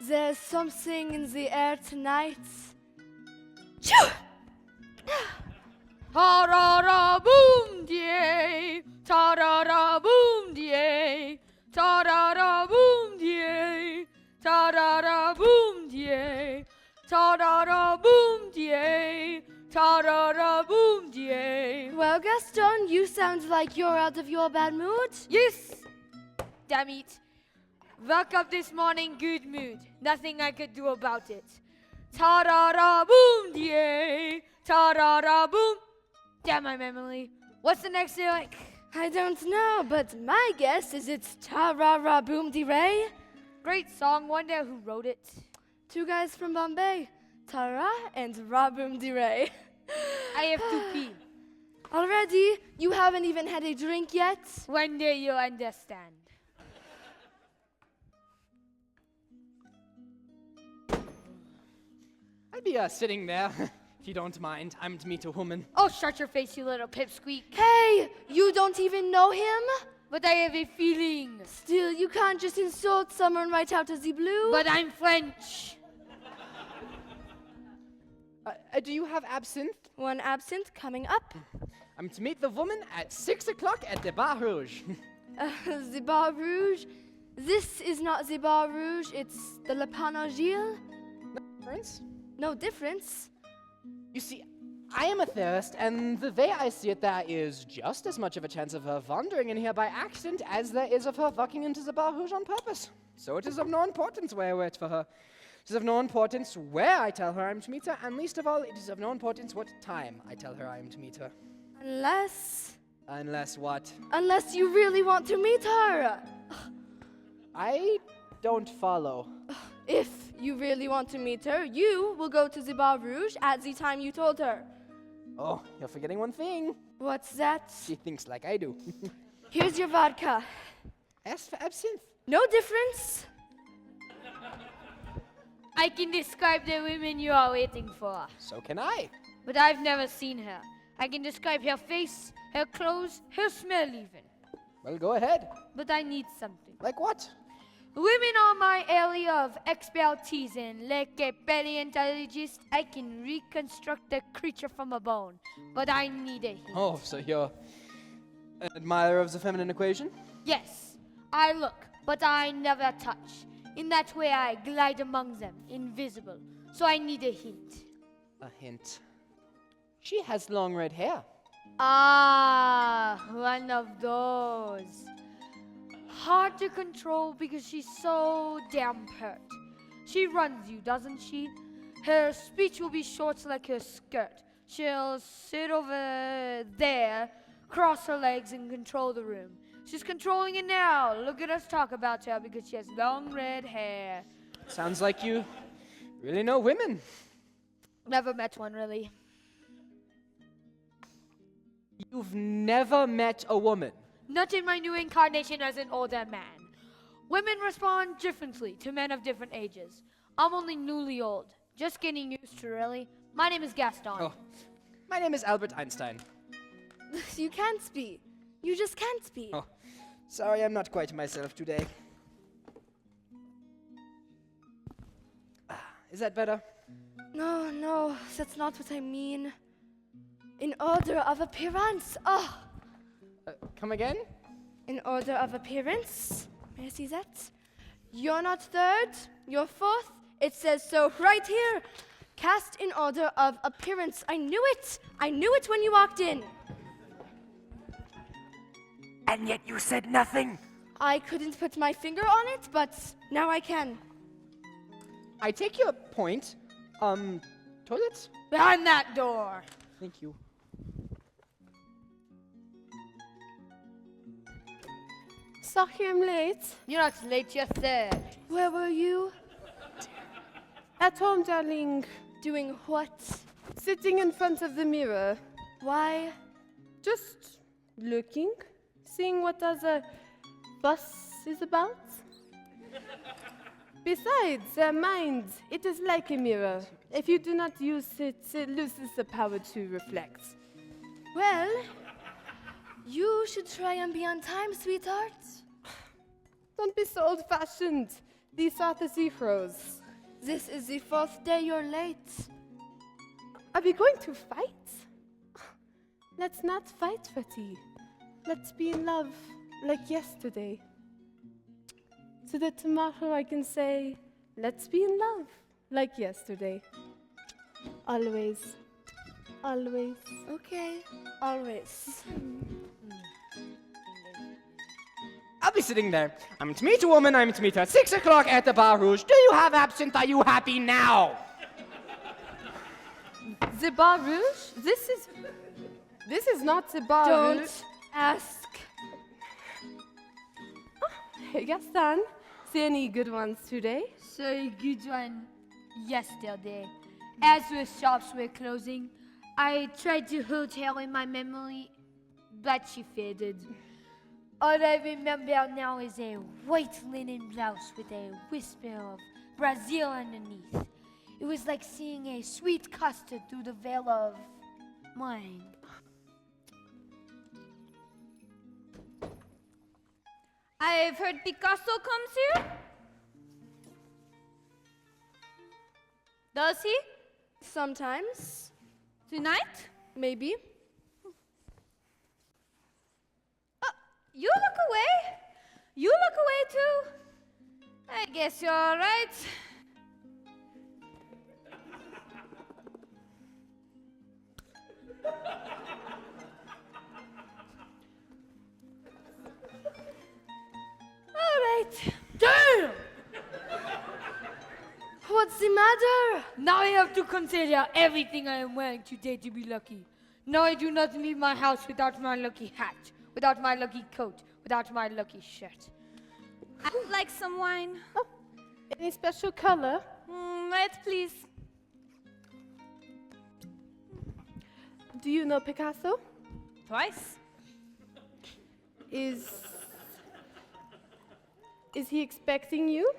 There's something in the air tonight. Choo! Ta-ra-ra-boom, die. Ta-ra-ra-boom, die. Ta-ra-ra-boom, die. Ta-ra-ra-boom, die. Ta-ra-ra-boom, die. Ta-ra-ra-boom, die. Well, Gaston, you sound like you're out of your bad mood. Yes! Damn it. Woke up this morning, good mood. Nothing I could do about it. Ta-ra-ra-boom, die. Ta-ra-ra-boom. Damn my memory. What's the next lyric? I don't know, but my guess is it's ta-ra-ra-boom-de-ray. Great song. Wonder who wrote it. Two guys from Bombay, Tara and Ra-boom-de-ray. I have to pee. Already? You haven't even had a drink yet? One day you'll understand. I'll be sitting there, if you don't mind. I'm to meet a woman. Oh, shut your face, you little pipsqueak. Hey, you don't even know him? But I have a feeling. Still, you can't just insult someone right out of the blue. But I'm French. Do you have absinthe? One absinthe coming up. I'm to meet the woman at 6 o'clock at the Bar Rouge. The Bar Rouge? This is not the Bar Rouge, it's the Lapin Agile. No difference? No difference. You see, I am a theorist, and the way I see it, there is just as much of a chance of her wandering in here by accident as there is of her walking into the Bar Rouge on purpose. So it is of no importance where I wait for her. It is of no importance where I tell her I'm to meet her, and least of all, it is of no importance what time I tell her I am to meet her. Unless what? Unless you really want to meet her. I don't follow. If you really want to meet her, you will go to the Bar Rouge at the time you told her. Oh, you're forgetting one thing. What's that? She thinks like I do. Here's your vodka. Ask for absinthe. No difference. I can describe the women you are waiting for. So can I. But I've never seen her. I can describe her face, her clothes, her smell even. Well, go ahead. But I need something. Like what? Women are my area of expertise, and like a paleontologist, I can reconstruct a creature from a bone. But I need a hint. Oh, so you're an admirer of the feminine equation? Yes, I look, but I never touch. In that way, I glide among them, invisible. So I need a hint. A hint. She has long red hair. Ah, one of those. Hard to control because she's so damn pert. She runs you, doesn't she? Her speech will be short like her skirt. She'll sit over there, cross her legs, and control the room. She's controlling it now. Look at us talk about her because she has long red hair. Sounds like you really know women. Never met one, really. You've never met a woman. Not in my new incarnation as an older man. Women respond differently to men of different ages. I'm only newly old. Just getting used to, really. My name is Gaston. Oh, my name is Albert Einstein. You can't be. You just can't be. Oh, sorry, I'm not quite myself today. Is that better? No, that's not what I mean. In order of appearance. Oh. Come again? In order of appearance. May I see that? You're not third. You're fourth. It says so right here. Cast in order of appearance. I knew it. I knew it when you walked in. And yet you said nothing. I couldn't put my finger on it, but now I can. I take your point. Toilets? Behind that door. Thank you. Sorry I'm late. You're not late, you're third. Where were you? At home, darling. Doing what? Sitting in front of the mirror. Why? Just looking. Seeing what other fuss is about. Besides, mind, it is like a mirror. If you do not use it, it loses the power to reflect. Well, you should try and be on time, sweetheart. Don't be so old-fashioned. These are the zeros. This is the fourth day you're late. Are we going to fight? Let's not fight for tea. Let's be in love like yesterday. So that tomorrow I can say, let's be in love like yesterday. Always. Always. Okay, always. I'll be sitting there. I'm to meet a woman, I'm to meet her at 6 o'clock at the Bar Rouge. Do you have absinthe? Are you happy now? The Bar Rouge? This is not the Bar Rouge. Don't ask. Hey, Gaston. See any good ones today? So a good one yesterday. As the shops were closing, I tried to hold her in my memory, but she faded. All I remember now is a white linen blouse with a whisper of Brazil underneath. It was like seeing a sweet custard through the veil of mine. I've heard Picasso comes here. Does he? Sometimes, Tonight? maybe. You look away. You look away too. I guess you're all right. All right. Damn! What's the matter? Now I have to consider everything I am wearing today to be lucky. Now I do not leave my house without my lucky hat, without my lucky coat, without my lucky shirt. I'd like some wine. Any special color? Red, please. Do you know Picasso? Twice. Is he expecting you?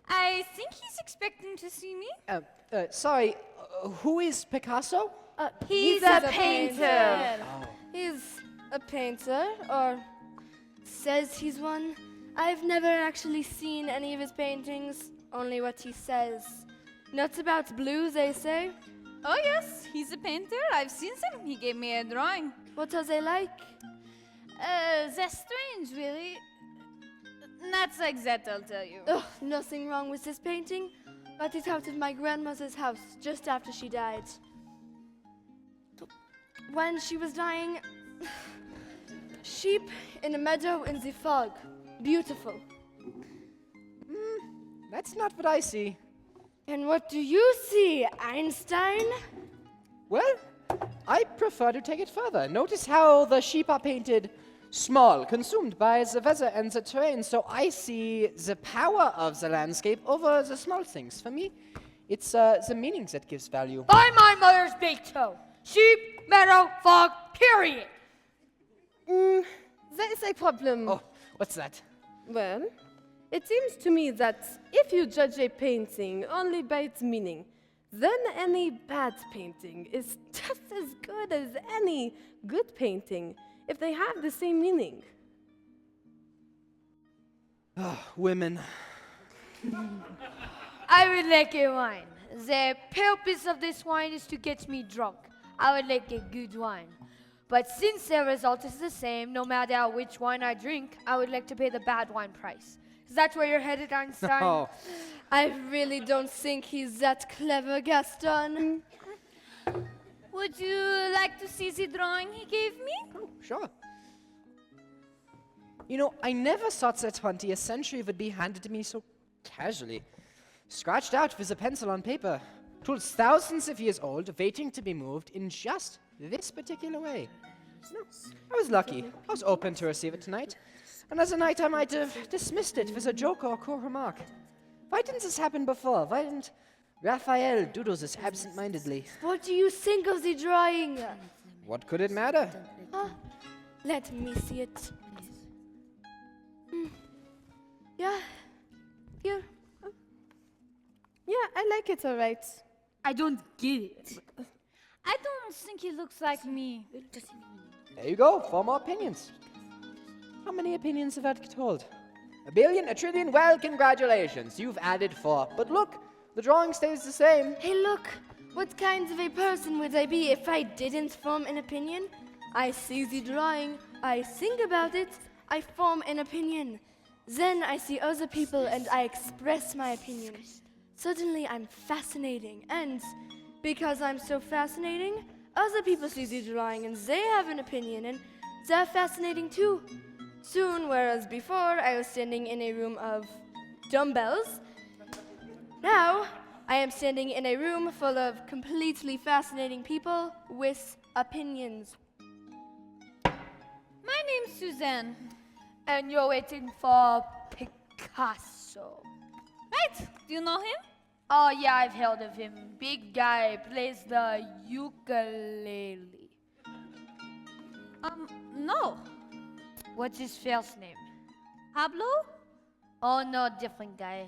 I think he's expecting to see me. Sorry, who is Picasso? He's a a painter. painter. He's a painter, or says he's one. I've never actually seen any of his paintings, only what he says. Nuts about blues, they say. Oh yes, he's a painter. I've seen him. He gave me a drawing. What are they like? They're strange, really. Not like that, I'll tell you. Ugh, nothing wrong with this painting. Got it out of my grandmother's house just after she died. When she was dying, sheep in a meadow in the fog. Beautiful. That's not what I see. And what do you see, Einstein? Well, I prefer to take it further. Notice how the sheep are painted small, consumed by the weather and the terrain, so I see the power of the landscape over the small things. For me, it's the meaning that gives value. By my mother's big toe. Sheep, meadow, fog, period. There is a problem. Oh, what's that? Well, it seems to me that if you judge a painting only by its meaning, then any bad painting is just as good as any good painting if they have the same meaning. Women. I would like a wine. The purpose of this wine is to get me drunk. I would like a good wine. But since the result is the same, no matter which wine I drink, I would like to pay the bad wine price. Is that where you're headed, Einstein? Oh, I really don't think he's that clever, Gaston. Would you like to see the drawing he gave me? sure. You know, I never thought that 20th century would be handed to me so casually. Scratched out with a pencil on paper. Tools thousands of years old, waiting to be moved in just this particular way. No, I was lucky. I was open to receive it tonight. And as a night, I might have dismissed it with a joke or cool remark. Why didn't this happen before? Why didn't Raphael doodle this absent-mindedly? What do you think of the drawing? What could it matter? Let me see it. Yeah, here. Yeah, I like it all right. I don't get it. I don't think he looks like me. There you go, 4 more opinions. How many opinions have I told? 1 billion, 1 trillion? Well, congratulations, you've added 4. But look, The drawing stays the same. Hey, look! What kind of a person would I be if I didn't form an opinion? I see the drawing, I think about it, I form an opinion. Then I see other people and I express my opinion. Suddenly I'm fascinating, and because I'm so fascinating, other people see the drawing and they have an opinion, and they're fascinating too. Soon, whereas before I was standing in a room of dumbbells, now I am standing in a room full of completely fascinating people with opinions. My name's Suzanne. And you're waiting for Picasso. Right? Do you know him? Oh, yeah, I've heard of him. Big guy, plays the ukulele. No. What's his first name? Pablo? Oh, no, different guy.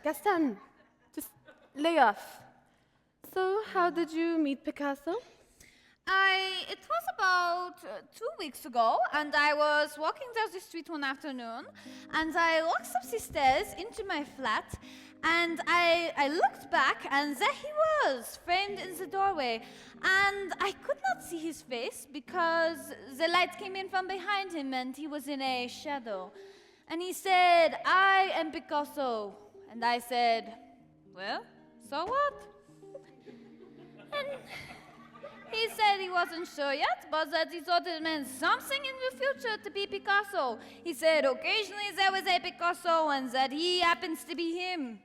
Gaston, just lay off. So, how did you meet Picasso? It was about 2 weeks ago, and I was walking down the street one afternoon, and I walked up the stairs into my flat, and I looked back, and there he was, framed in the doorway, and I could not see his face because the light came in from behind him, and he was in a shadow. And he said, "I am Picasso." And I said, "Well, so what?" And he said he wasn't sure yet, but that he thought it meant something in the future to be Picasso. He said occasionally there was a Picasso and that he happens to be him.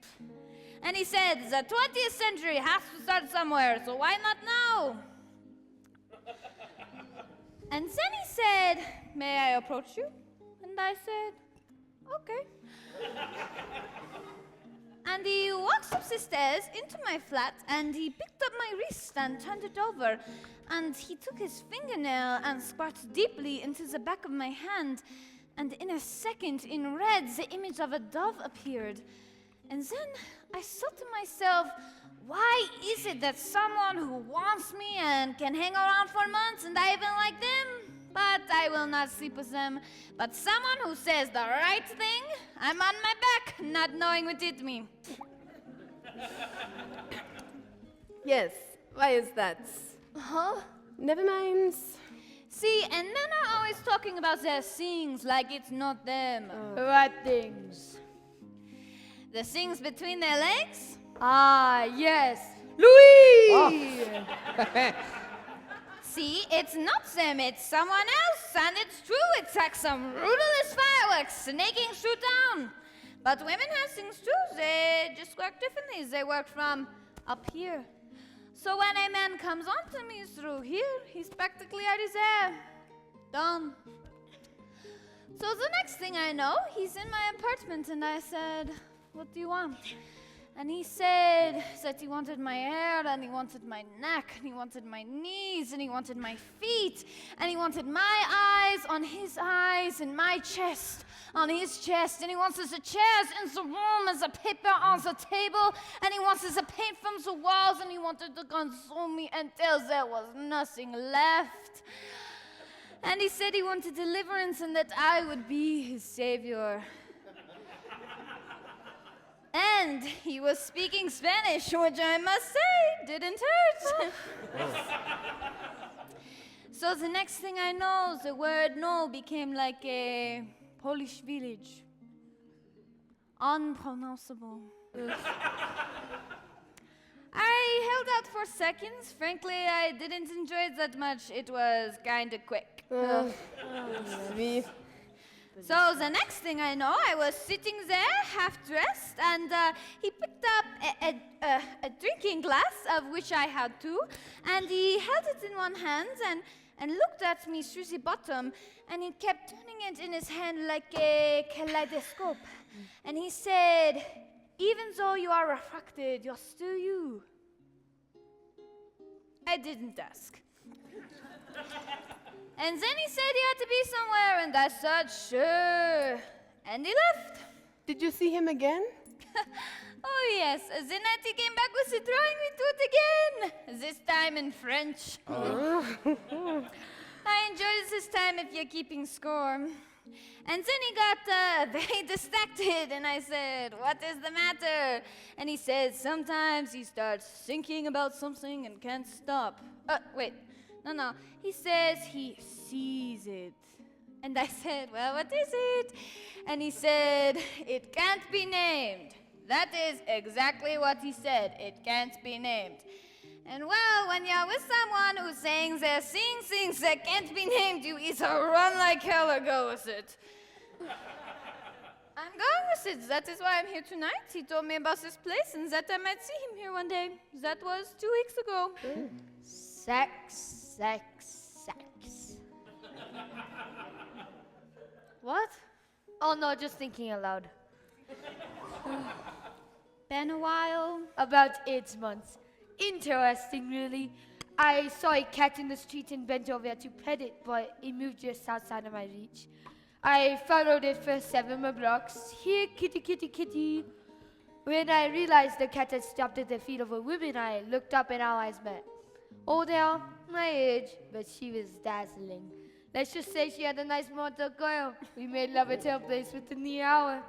And he said the 20th century has to start somewhere, so why not now? And then he said, "May I approach you?" And I said, "Okay." And he walks up the stairs into my flat, and he picked up my wrist and turned it over. And he took his fingernail and squirted deeply into the back of my hand. And in a second, in red, the image of a dove appeared. And then I thought to myself, why is it that someone who wants me and can hang around for months and I even like them, but I will not sleep with them. But someone who says the right thing, I'm on my back, not knowing what hit me. Yes, why is that? Huh? Never mind. See, and men are always talking about their things like it's not them. What things? The things between their legs? Ah, yes. Louis! See, it's not them, it's someone else, and it's true, it's like some rudderless fireworks snaking through town. But women have things too, they just work differently, they work from up here. So when a man comes onto me through here, he's practically already there. Done. So the next thing I know, he's in my apartment, and I said, "What do you want?" And he said that he wanted my hair, and he wanted my neck, and he wanted my knees, and he wanted my feet, and he wanted my eyes on his eyes, and my chest on his chest, and he wants the chairs in the room and the paper on the table, and he wants the paint from the walls, and he wanted to consume me until there was nothing left. And he said he wanted deliverance and that I would be his savior. And he was speaking Spanish, which I must say didn't hurt. So the next thing I know, the word no became like a Polish village. Unpronounceable. I held out for seconds. Frankly, I didn't enjoy it that much. It was kind of quick. Me. So the next thing I know, I was sitting there, half dressed, and he picked up a drinking glass, of which I had two, and he held it in one hand and looked at me through the bottom, and he kept turning it in his hand like a kaleidoscope. And he said, "Even though you are refracted, you're still you." I didn't ask. And then he said he had to be somewhere, and I said, "Sure." And he left. Did you see him again? Oh, yes. The night he came back with the drawing, we do it again. This time in French. I enjoyed this time if you're keeping score. And then he got very distracted, and I said, "What is the matter?" And he said, "Sometimes he starts thinking about something and can't stop." Wait, no. He says he sees it. And I said, "Well, what is it?" And he said, "It can't be named." That is exactly what he said. It can't be named. And well, when you're with someone who's saying they're seeing things that can't be named, you either run like hell or go with it. I'm going with it. That is why I'm here tonight. He told me about this place and that I might see him here one day. That was 2 weeks ago. Sex. What? Oh no, just thinking aloud. Been a while. About 8 months. Interesting, really. I saw a cat in the street and bent over to pet it, but it moved just outside of my reach. I followed it for 7 more blocks. Here, kitty, kitty, kitty. When I realized the cat had stopped at the feet of a woman, I looked up and our eyes met. Older, my age, but she was dazzling. Let's just say she had a nice motor girl. We made love at her place within the hour.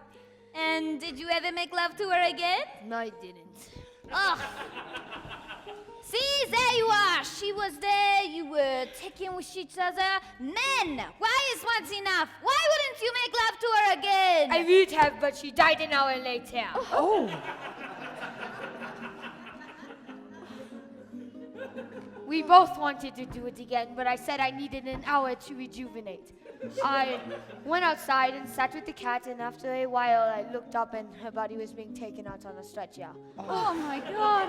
And did you ever make love to her again? No, I didn't. Ugh. See, there you are. She was there. You were taking with each other. Men, why is once enough? Why wouldn't you make love to her again? I would have, but she died an hour later. Oh. We both wanted to do it again, but I said I needed an hour to rejuvenate. I went outside and sat with the cat, and after a while I looked up and her body was being taken out on a stretcher. Oh my God.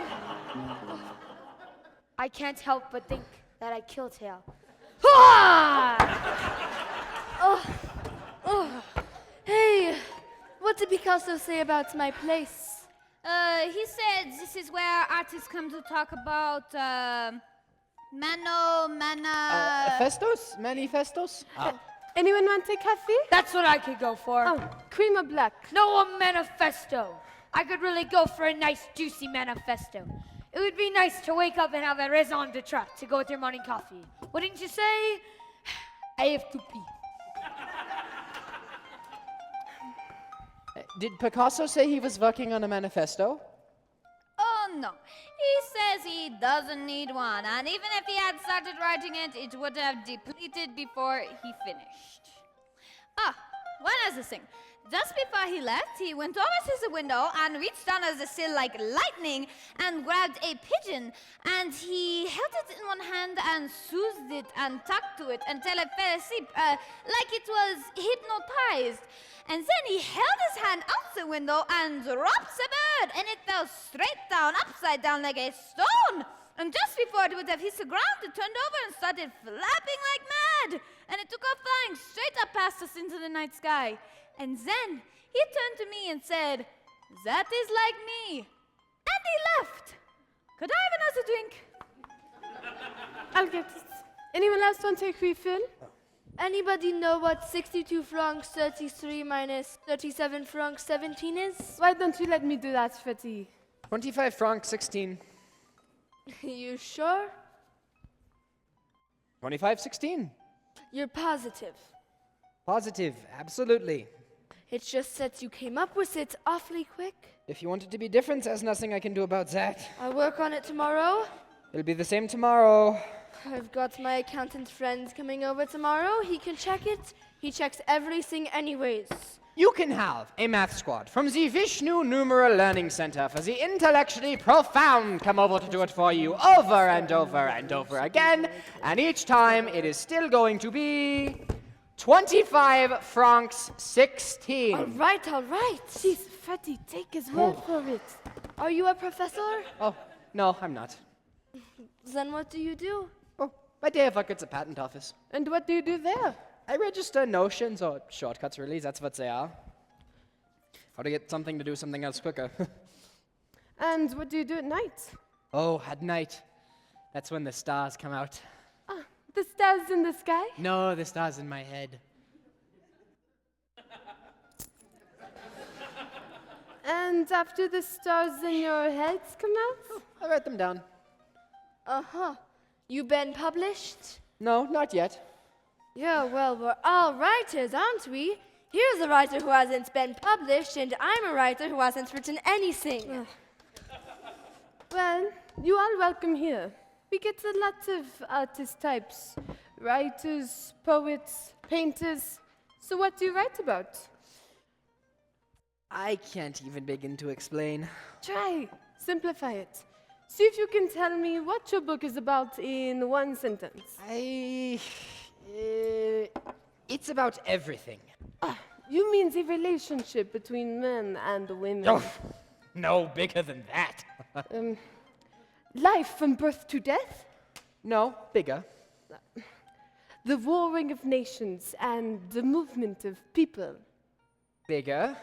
I can't help but think that I killed her. Hey, what did Picasso say about my place? He said this is where artists come to talk about Festos? Manifestos? Anyone want a coffee? That's what I could go for. Oh, cream or black? No, a manifesto. I could really go for a nice, juicy manifesto. It would be nice to wake up and have a raison d'etre to go with your morning coffee. Wouldn't you say? I have to pee. Did Picasso say he was working on a manifesto? Oh no. He says he doesn't need one, and even if he had started writing it, it would have depleted before he finished. One other thing. Just before he left, he went over to the window and reached under the sill like lightning and grabbed a pigeon, and he held it in one hand and soothed it and talked to it until it fell asleep, like it was hypnotized. And then he held his hand out the window and dropped the bird, and it fell straight down, upside down like a stone. And just before it would have hit the ground, it turned over and started flapping like mad. And it took off flying straight up past us into the night sky. And then he turned to me and said, "That is like me." And he left. Could I have another drink? I'll get it. Anyone else want a refill? Anybody know what 62 francs 33 minus 37 francs 17 is? Why don't you let me do that, Freddy? 25 francs 16. You sure? 25.16. You're positive. Positive, absolutely. It's just that you came up with it awfully quick. If you want it to be different, there's nothing I can do about that. I'll work on it tomorrow. It'll be the same tomorrow. I've got my accountant friend coming over tomorrow. He can check it. He checks everything anyways. You can have a math squad from the Vishnu Numeral Learning Center for the intellectually profound come over to do it for you over and over and over again. And each time it is still going to be 25 francs 16. All right. Jeez, Freddy, take his word for it. Are you a professor? Oh, no, I'm not. Then what do you do? Oh, my day of work at the patent office. And what do you do there? I register notions or shortcuts, really. That's what they are. How to get something to do something else quicker. And what do you do at night? Oh, at night. That's when the stars come out. Ah, the stars in the sky? No, the stars in my head. And after the stars in your heads come out? I write them down. Uh-huh. You been published? No, not yet. Yeah, well, we're all writers, aren't we? Here's a writer who hasn't been published, and I'm a writer who hasn't written anything. Well, you are welcome here. We get a lot of artist types. Writers, poets, painters. So what do you write about? I can't even begin to explain. Try. Simplify it. See if you can tell me what your book is about in one sentence. It's about everything. You mean the relationship between men and women. Oh, no, bigger than that. Life from birth to death? No, bigger. The warring of nations and the movement of people. Bigger.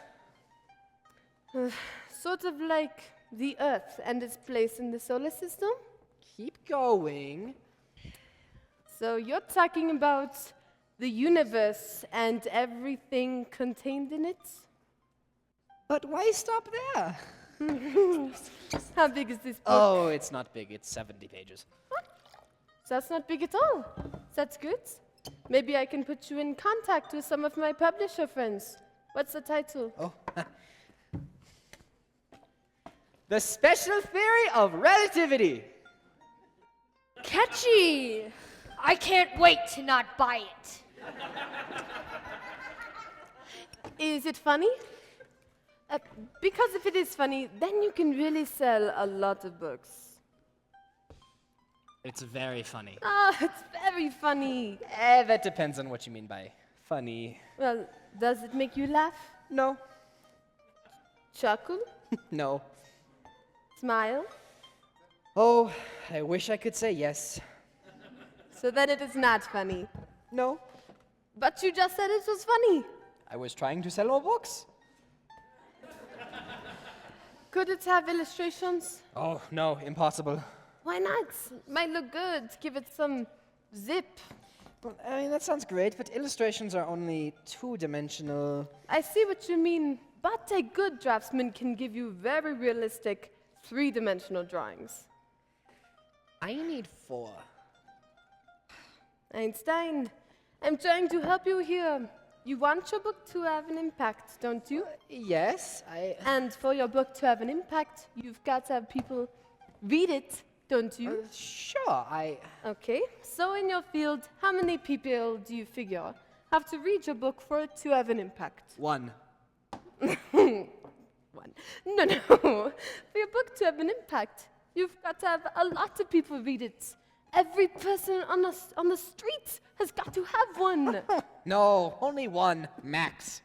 Sort of like the Earth and its place in the solar system? Keep going. So you're talking about the universe and everything contained in it? But why stop there? How big is this book? Oh, it's not big. It's 70 pages. That's not big at all. That's good. Maybe I can put you in contact with some of my publisher friends. What's the title? Oh. The Special Theory of Relativity. Catchy! I can't wait to not buy it. Is it funny? Because if it is funny, then you can really sell a lot of books. It's very funny. It's very funny. That depends on what you mean by funny. Well, does it make you laugh? No. Chuckle? No. Smile? Oh, I wish I could say yes. So then it is not funny. No. But you just said it was funny. I was trying to sell more books. Could it have illustrations? Oh, no, impossible. Why not? Might look good. Give it some zip. Well, I mean, that sounds great, but illustrations are only two-dimensional. I see what you mean, but a good draftsman can give you very realistic three-dimensional drawings. I need 4. Einstein, I'm trying to help you here. You want your book to have an impact, don't you? Yes, And for your book to have an impact, you've got to have people read it, don't you? Sure, Okay, so in your field, how many people do you figure have to read your book for it to have an impact? 1. One. No. For your book to have an impact, you've got to have a lot of people read it. Every person on the street has got to have one. No, only 1. Max.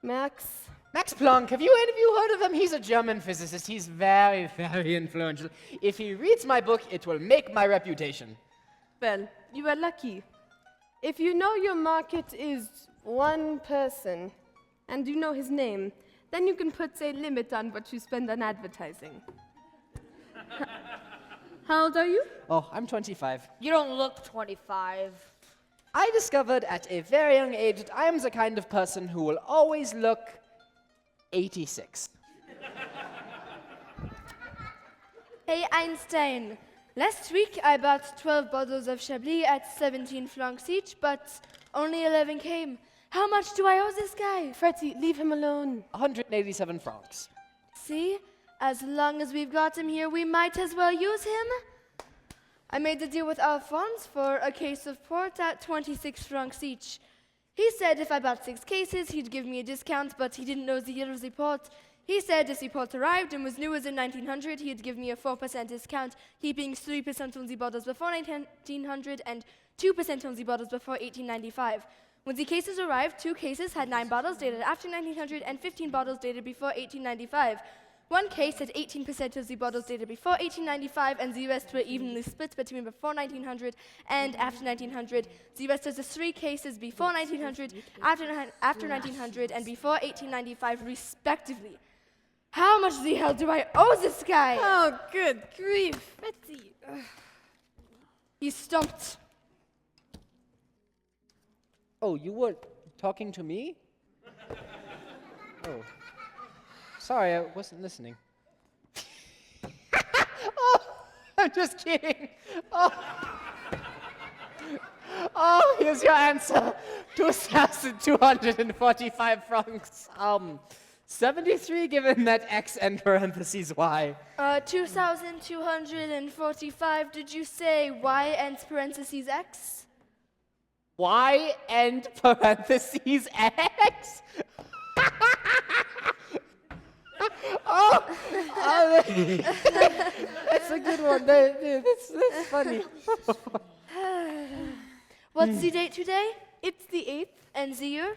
Max, Max Planck, have you heard of him? He's a German physicist. He's very, very influential. If he reads my book, it will make my reputation. well, you are lucky. If you know your market is one person, and you know his name, then you can put a limit on what you spend on advertising. How old are you? Oh, I'm 25. You don't look 25. I discovered at a very young age that I am the kind of person who will always look 86. Hey, Einstein. Last week I bought 12 bottles of Chablis at 17 francs each, but only 11 came. How much do I owe this guy? Freddie, leave him alone. 187 francs. See? As long as we've got him here, we might as well use him. I made a deal with Alphonse for a case of port at 26 francs each. He said if I bought 6 cases, he'd give me a discount, but he didn't know the year of the port. He said if the port arrived and was new as in 1900, he'd give me a 4% discount, keeping 3% on the bottles before 1900 and 2% on the bottles before 1895. When the cases arrived, 2 cases had 9 bottles dated after 1900 and 15 bottles dated before 1895. 1 case had 18% of the bottles dated before 1895, and the rest were evenly split between before 1900 and after 1900. The rest of the 3 cases before 1900, after 1900, and before 1895, respectively. How much the hell do I owe this guy? Oh, good grief, Freddie. He's stumped. Oh, you were talking to me? Oh. Sorry, I wasn't listening. Oh, I'm just kidding. Oh. Oh, here's your answer. 2,245 francs. 73 given that X and parentheses Y. 2,245. Did you say Y and parentheses X? Y and parentheses X? oh, that's a good one. That's funny. What's the date today? It's the 8th. And the year?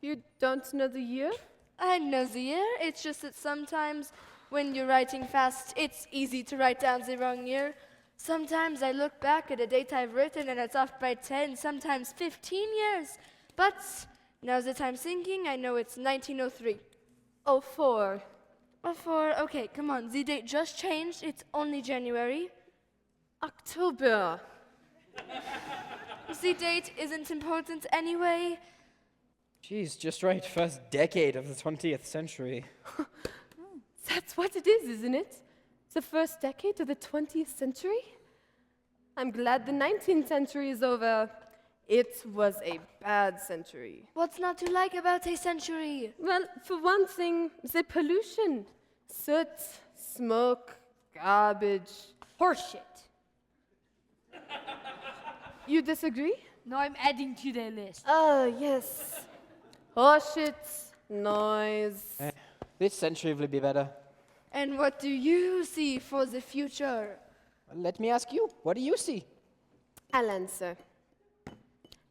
You don't know the year? I know the year. It's just that sometimes when you're writing fast, it's easy to write down the wrong year. Sometimes I look back at a date I've written and it's off by 10, sometimes 15 years. But now that I'm thinking, I know it's 1903. 04. 04, okay, come on. The date just changed. It's only January. October. The date isn't important anyway. Geez, just right. First decade of the 20th century. That's what it is, isn't it? The first decade of the 20th century? I'm glad the 19th century is over. It was a bad century. What's not to like about a century? Well, for one thing, the pollution. Soot, smoke, garbage. Horseshit. You disagree? No, I'm adding to the list. Oh, yes. Horseshit, noise. This century will be better. And what do you see for the future? Well, let me ask you, what do you see? I'll answer.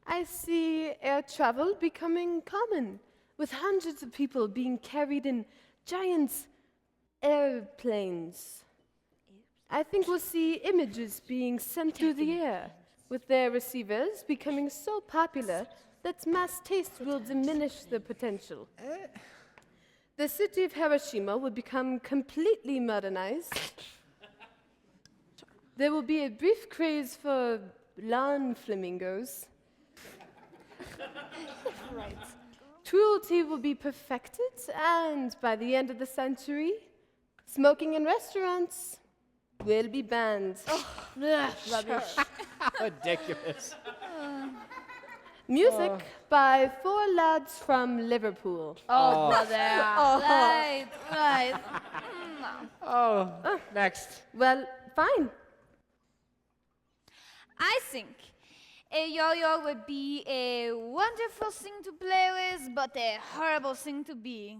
I see air travel becoming common, with hundreds of people being carried in giant airplanes. I think we'll see images being sent through the air, with their receivers becoming so popular that mass taste will diminish the potential. The city of Hiroshima will become completely modernized. There will be a brief craze for lawn flamingos. Cruelty will be perfected, and by the end of the century, smoking in restaurants will be banned. Rubbish. Ridiculous. Music by 4 lads from Liverpool. Oh, brother. Right, right. Oh, next. Well, fine. I think a yo-yo would be a wonderful thing to play with, but a horrible thing to be.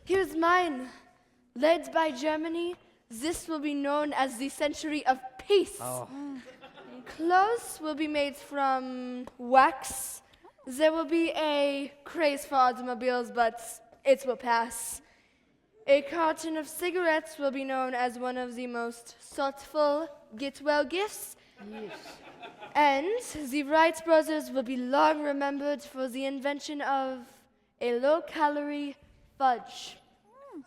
Here's mine. Led by Germany, this will be known as the century of peace. Clothes will be made from wax. There will be a craze for automobiles, but it will pass. A carton of cigarettes will be known as one of the most thoughtful get-well gifts. And the Wright brothers will be long remembered for the invention of a low-calorie fudge.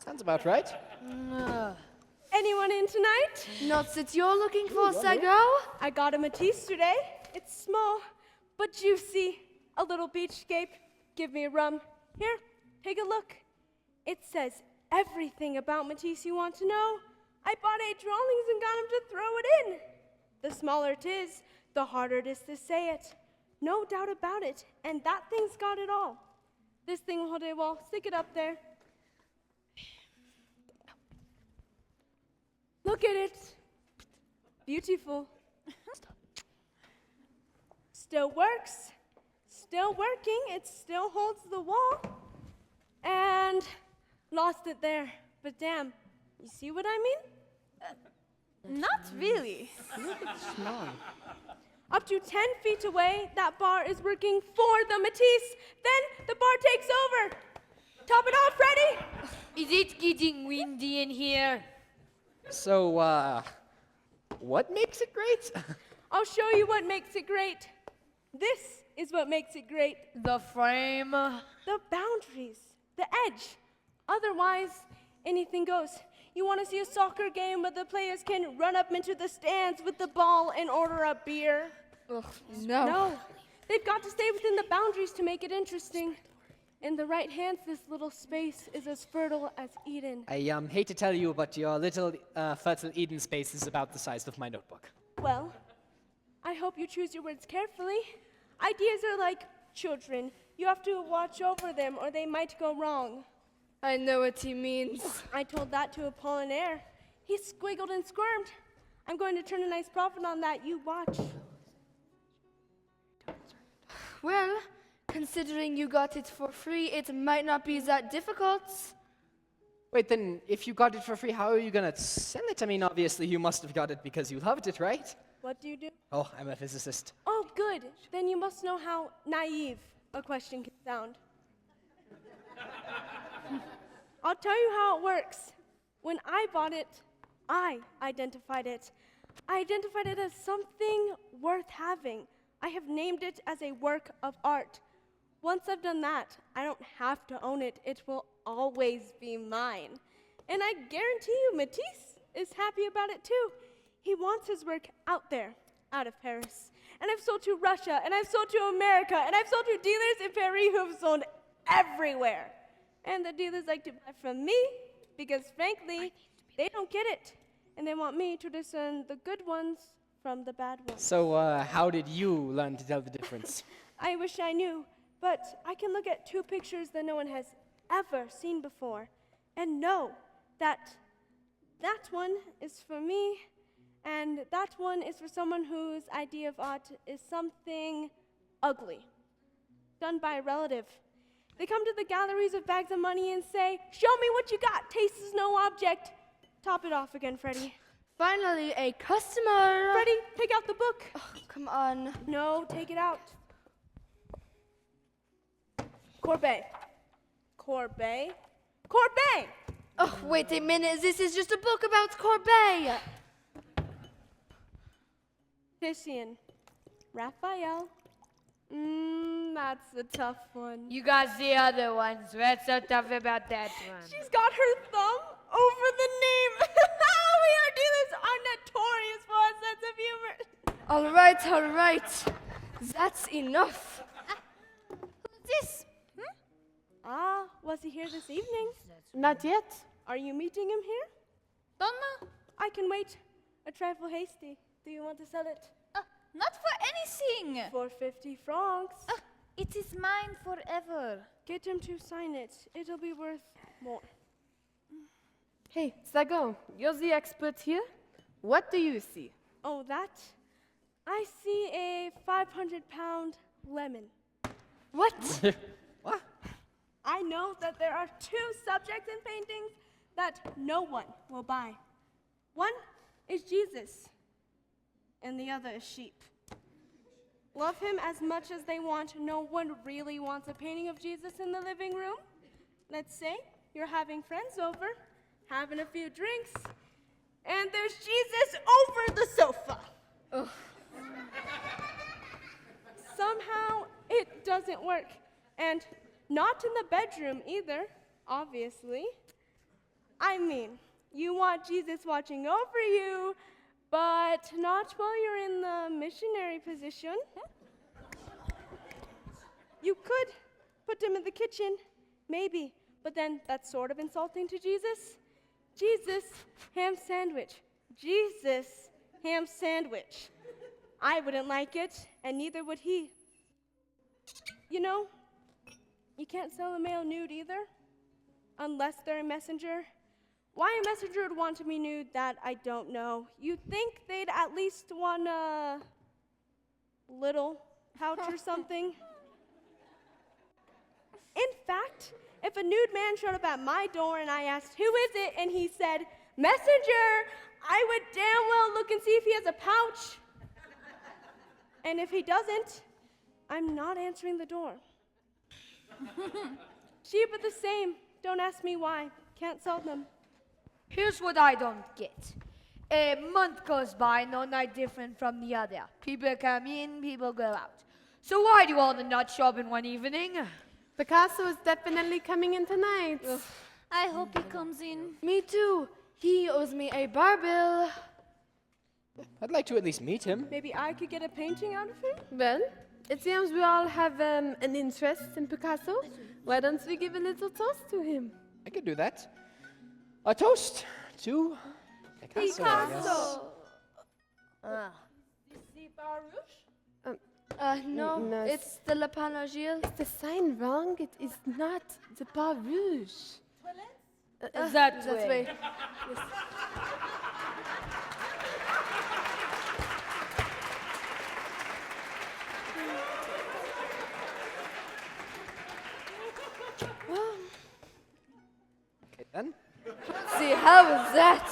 Sounds about right. Anyone in tonight? Not that you're looking for, Sago. I got a Matisse today. It's small, but juicy. A little beachscape. Give me a rum. Here, take a look. It says everything about Matisse you want to know. I bought 8 drawings and got him to throw it in. The smaller it is, the harder it is to say it. No doubt about it, and that thing's got it all. This thing will hold a wall. Stick it up there. Look at it. Beautiful. Still works. Still working. It still holds the wall. And lost it there. But damn, you see what I mean? Not really. Up to 10 feet away, that bar is working for the Matisse. Then the bar takes over. Top it off, ready? Is it getting windy in here? So, what makes it great? I'll show you what makes it great. This is what makes it great. The frame. The boundaries, the edge. Otherwise, anything goes. You want to see a soccer game where the players can run up into the stands with the ball and order a beer? No. No. They've got to stay within the boundaries to make it interesting. In the right hands, this little space is as fertile as Eden. I hate to tell you, but your little fertile Eden space is about the size of my notebook. Well, I hope you choose your words carefully. Ideas are like children. You have to watch over them or they might go wrong. I know what he means. I told that to Apollinaire. He squiggled and squirmed. I'm going to turn a nice profit on that. You watch. Well, considering you got it for free, it might not be that difficult. Wait, then if you got it for free, how are you gonna sell it? I mean, obviously you must have got it because you loved it, right? What do you do? Oh, I'm a physicist. Oh, good. Then you must know how naive a question can sound. I'll tell you how it works. When I bought it, I identified it. I identified it as something worth having. I have named it as a work of art. Once I've done that, I don't have to own it. It will always be mine. And I guarantee you, Matisse is happy about it too. He wants his work out there, out of Paris. And I've sold to Russia, and I've sold to America, and I've sold to dealers in Paris who've sold everywhere. And the dealers like to buy from me because, frankly, they don't get it. And they want me to discern the good ones from the bad ones. So, how did you learn to tell the difference? I wish I knew, but I can look at two pictures that no one has ever seen before and know that that one is for me and that one is for someone whose idea of art is something ugly, done by a relative. They come to the galleries with bags of money and say, "Show me what you got. Taste is no object." Top it off again, Freddie. Finally, a customer. Freddie, take out the book. Oh, come on. No, take it out. Courbet. Courbet. Courbet! Oh, wait a minute. This is just a book about Courbet. Titian. Raphael. That's a tough one. You got the other ones. What's so tough about that one? She's got her thumb over the name. We are dealers are notorious for our sense of humor. All right. That's enough. Who's this? Was he here this evening? Not yet. Are you meeting him here? Don't know. I can wait. A trifle hasty. Do you want to sell it? Not for anything. For 50 francs. It is mine forever. Get him to sign it. It'll be worth more. Hey, Sago, you're the expert here. What do you see? Oh, that? I see a 500-pound lemon. What? What? I know that there are two subjects in paintings that no one will buy. One is Jesus, and the other is sheep. Love him as much as they want. No one really wants a painting of Jesus in the living room. Let's say you're having friends over, having a few drinks, and there's Jesus over the sofa. Ugh. Somehow it doesn't work. And not in the bedroom either, obviously. I mean, you want Jesus watching over you, but not while you're in the missionary position. You could put him in the kitchen, maybe, but then that's sort of insulting to Jesus. Jesus, ham sandwich. Jesus, ham sandwich. I wouldn't like it, and neither would he. You know, you can't sell a male nude either, unless they're a messenger. Why a messenger would want to be nude, that I don't know. You'd think they'd at least want a little pouch or something. In fact, if a nude man showed up at my door and I asked, "Who is it?" and he said, "Messenger," I would damn well look and see if he has a pouch. And if he doesn't, I'm not answering the door. Sheep are the same. Don't ask me why. Can't sell them. Here's what I don't get. A month goes by, no night different from the other. People come in, people go out. So why do all the nuts show up in one evening? Picasso is definitely coming in tonight. I hope he comes in. Me too. He owes me a bar bill. I'd like to at least meet him. Maybe I could get a painting out of him? Well, it seems we all have an interest in Picasso. Why don't we give a little toast to him? I could do that. A toast to Picasso, I guess. No, No, it's the Lapin Agile. Is the sign wrong? It is not the Bar Rouge. That That way. way. Okay, then. See, how was that?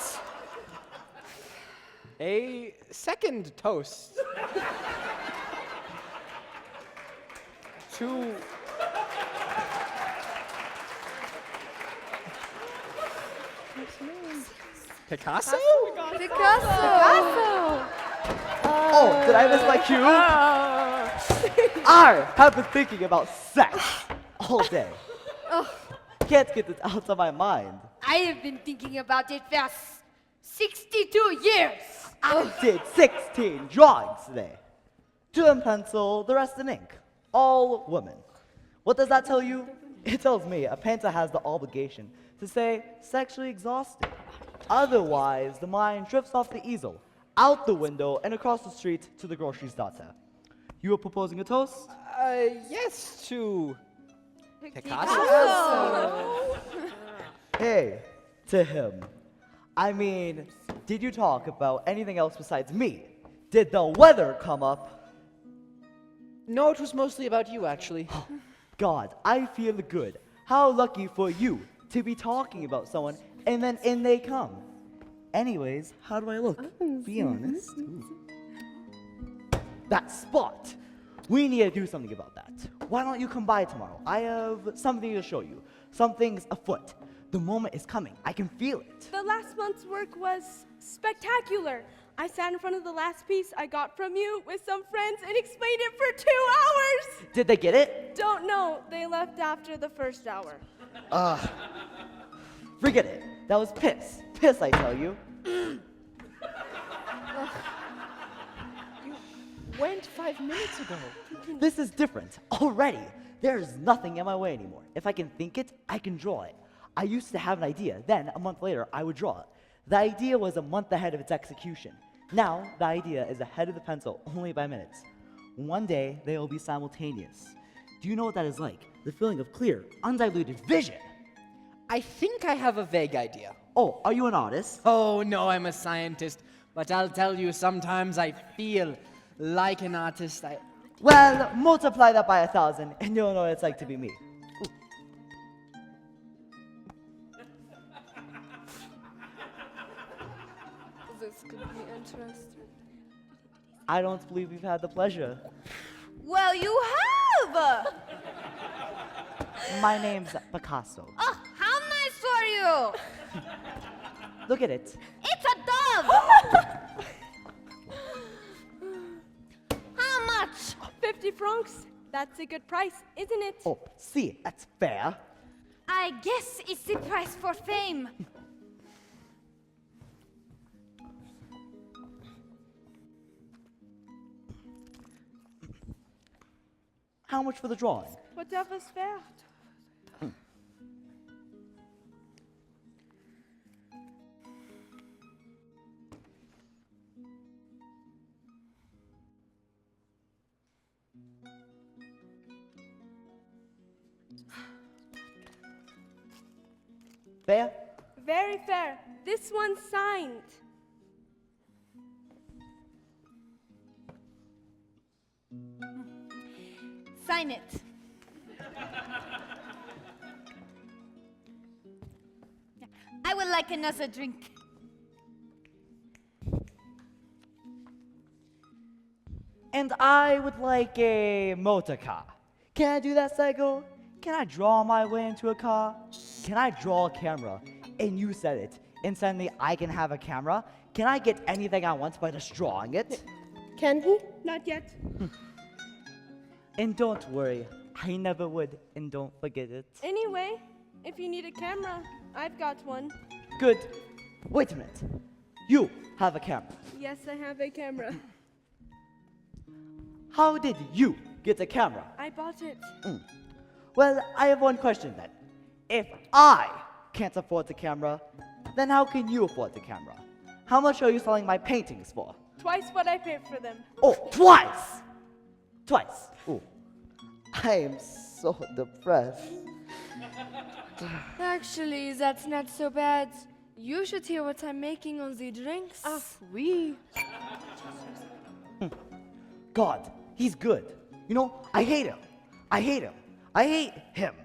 A second toast. To Picasso? Picasso! Oh, did I miss my cue? I have been thinking about sex all day. Can't get it out of my mind. I have been thinking about it for 62 years. I did 16 drawings today. 2 in pencil, the rest in ink. All women. What does that tell you? It tells me a painter has the obligation to say sexually exhausted. Otherwise, the mind drifts off the easel, out the window, and across the street to the grocery starter. You were proposing a toast? Yes, to Picasso. Hey, to him. I mean, did you talk about anything else besides me? Did the weather come up? No, it was mostly about you, actually. God, I feel good. How lucky for you to be talking about someone and then in they come. Anyways, how do I look? Be honest. Ooh. That spot. We need to do something about that. Why don't you come by tomorrow? I have something to show you. Something's afoot. The moment is coming. I can feel it. The last month's work was spectacular. I sat in front of the last piece I got from you with some friends and explained it for 2 hours. Did they get it? Don't know. They left after the first hour. Forget it. That was piss. Piss, I tell you. Went 5 minutes ago. This is different. Already. There's nothing in my way anymore. If I can think it, I can draw it. I used to have an idea. Then, a month later, I would draw it. The idea was a month ahead of its execution. Now, the idea is ahead of the pencil only by minutes. One day, they will be simultaneous. Do you know what that is like? The feeling of clear, undiluted vision. I think I have a vague idea. Oh, are you an artist? Oh, no, I'm a scientist. But I'll tell you, sometimes I feel like an artist. Well, multiply that by 1,000, and you'll know what it's like to be me. This could be interesting. I don't believe we've had the pleasure. Well, you have! My name's Picasso. Oh, how nice for you! Look at it. It's a dove! How much? 50 francs. That's a good price, isn't it? Oh, see, that's fair. I guess it's the price for fame. How much for the drawing? Whatever's fair. Fair? Very fair. This one's signed. Sign it. I would like another drink. And I would like a motor car. Can I do that, Psycho? Can I draw my way into a car? Can I draw a camera? And you said it. And suddenly I can have a camera? Can I get anything I want by just drawing it? Can he? Not yet. And don't worry, I never would, and don't forget it. Anyway, if you need a camera, I've got one. Good. Wait a minute. You have a camera. Yes, I have a camera. How did you get a camera? I bought it. Well, I have one question then. If I can't afford the camera, then how can you afford the camera? How much are you selling my paintings for? Twice what I paid for them. Oh, twice! Twice. Ooh. I am so depressed. Actually, that's not so bad. You should hear what I'm making on the drinks. Oui. God, he's good. You know, I hate him. I hate him. I hate him.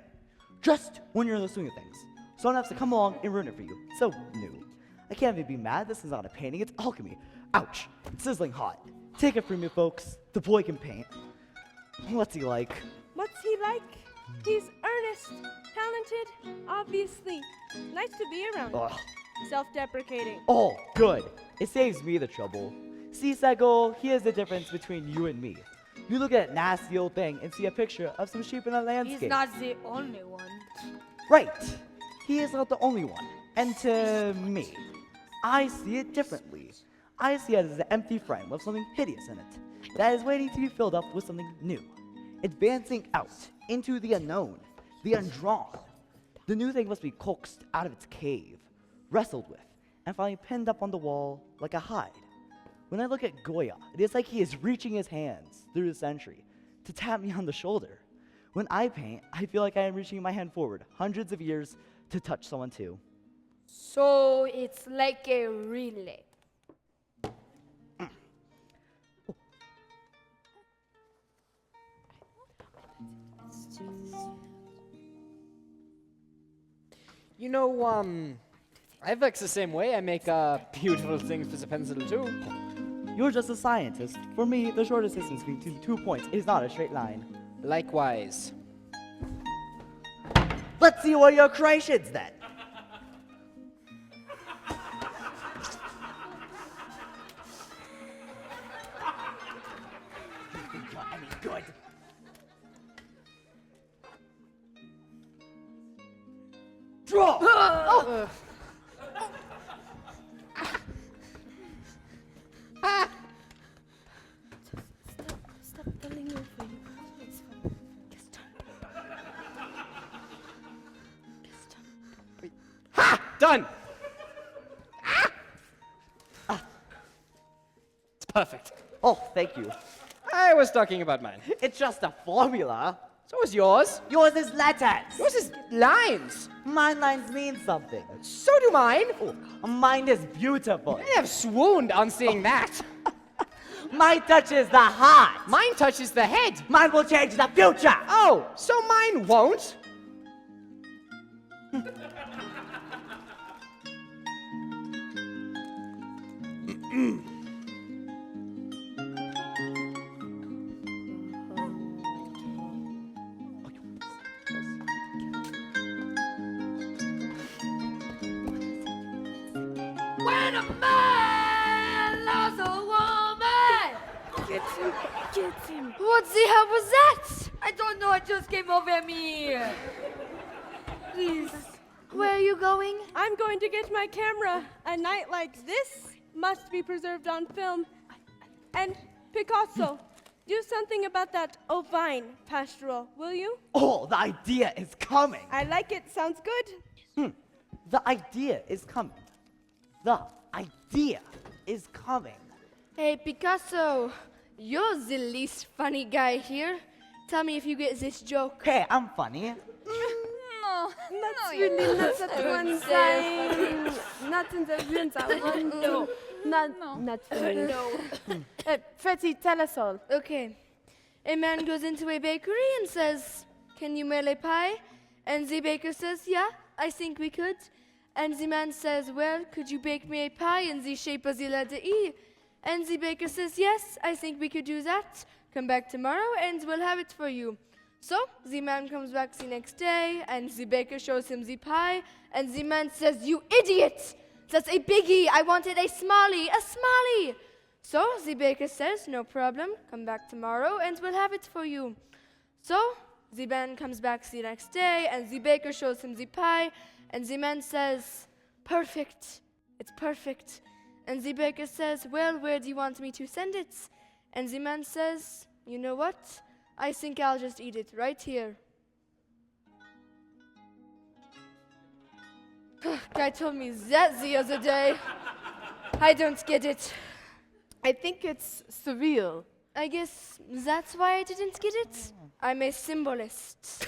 Just when you're in the swing of things. Someone has to come along and ruin it for you. So new. I can't even be mad. This is not a painting, it's alchemy. Ouch. It's sizzling hot. Take it from me, folks. The boy can paint. What's he like? What's he like? He's earnest, talented, obviously. Nice to be around. Ugh. Self-deprecating. Oh, good. It saves me the trouble. See, Sego, here's the difference between you and me. You look at that nasty old thing and see a picture of some sheep in a landscape. He's not the only one. Right. He is not the only one. And to me, I see it differently. I see it as an empty frame with something hideous in it that is waiting to be filled up with something new, advancing out into the unknown, the undrawn. The new thing must be coaxed out of its cave, wrestled with, and finally pinned up on the wall like a hide. When I look at Goya, it is like he is reaching his hands through the century to tap me on the shoulder. When I paint, I feel like I am reaching my hand forward hundreds of years to touch someone too. So it's like a relay. You know, I flex the same way. I make beautiful things with a pencil too. You're just a scientist. For me, the shortest distance between 2 points is not a straight line. Likewise. Let's see what your creations then. You think you're any good? Draw! Oh. Stop falling over you. It's fine. Done! It's perfect. Oh, thank you. I was talking about mine. It's just a formula. So is yours. Yours is letters. Yours is lines. Mine lines mean something. So do mine. Oh, mine is beautiful. I have swooned on seeing that. Mine touches the heart. Mine touches the head. Mine will change the future. Oh, so mine won't? When a man loves a woman! Get him. Get him. What the hell was that? I don't know, it just came over me. Please, where are you going? I'm going to get my camera. A night like this must be preserved on film. And Picasso, do something about that ovine pastoral, will you? Oh, the idea is coming. I like it. Sounds good. The idea is coming. The idea is coming. Hey, Picasso, you're the least funny guy here. Tell me if you get this joke. Hey, I'm funny. No, That's no, you're really not. not at one time. Not in the rooms at one. No. Not funny. No. Freddy, tell us all. Okay. A man goes into a bakery and says, "Can you make a pie?" And the baker says, "Yeah, I think we could." And the man says, "Well, could you bake me a pie in the shape of the letter E?" And the baker says, "Yes, I think we could do that. Come back tomorrow and we'll have it for you." So the man comes back the next day and the baker shows him the pie and the man says, "You idiot! That's a biggie. I wanted a smallie, a smallie." So the baker says, "No problem. Come back tomorrow and we'll have it for you." So the man comes back the next day and the baker shows him the pie and the man says, "Perfect. It's perfect." And the baker says, "Well, where do you want me to send it?" And the man says, "You know what? I think I'll just eat it right here." Guy told me that the other day. I don't get it. I think it's surreal. I guess that's why I didn't get it. I'm a symbolist.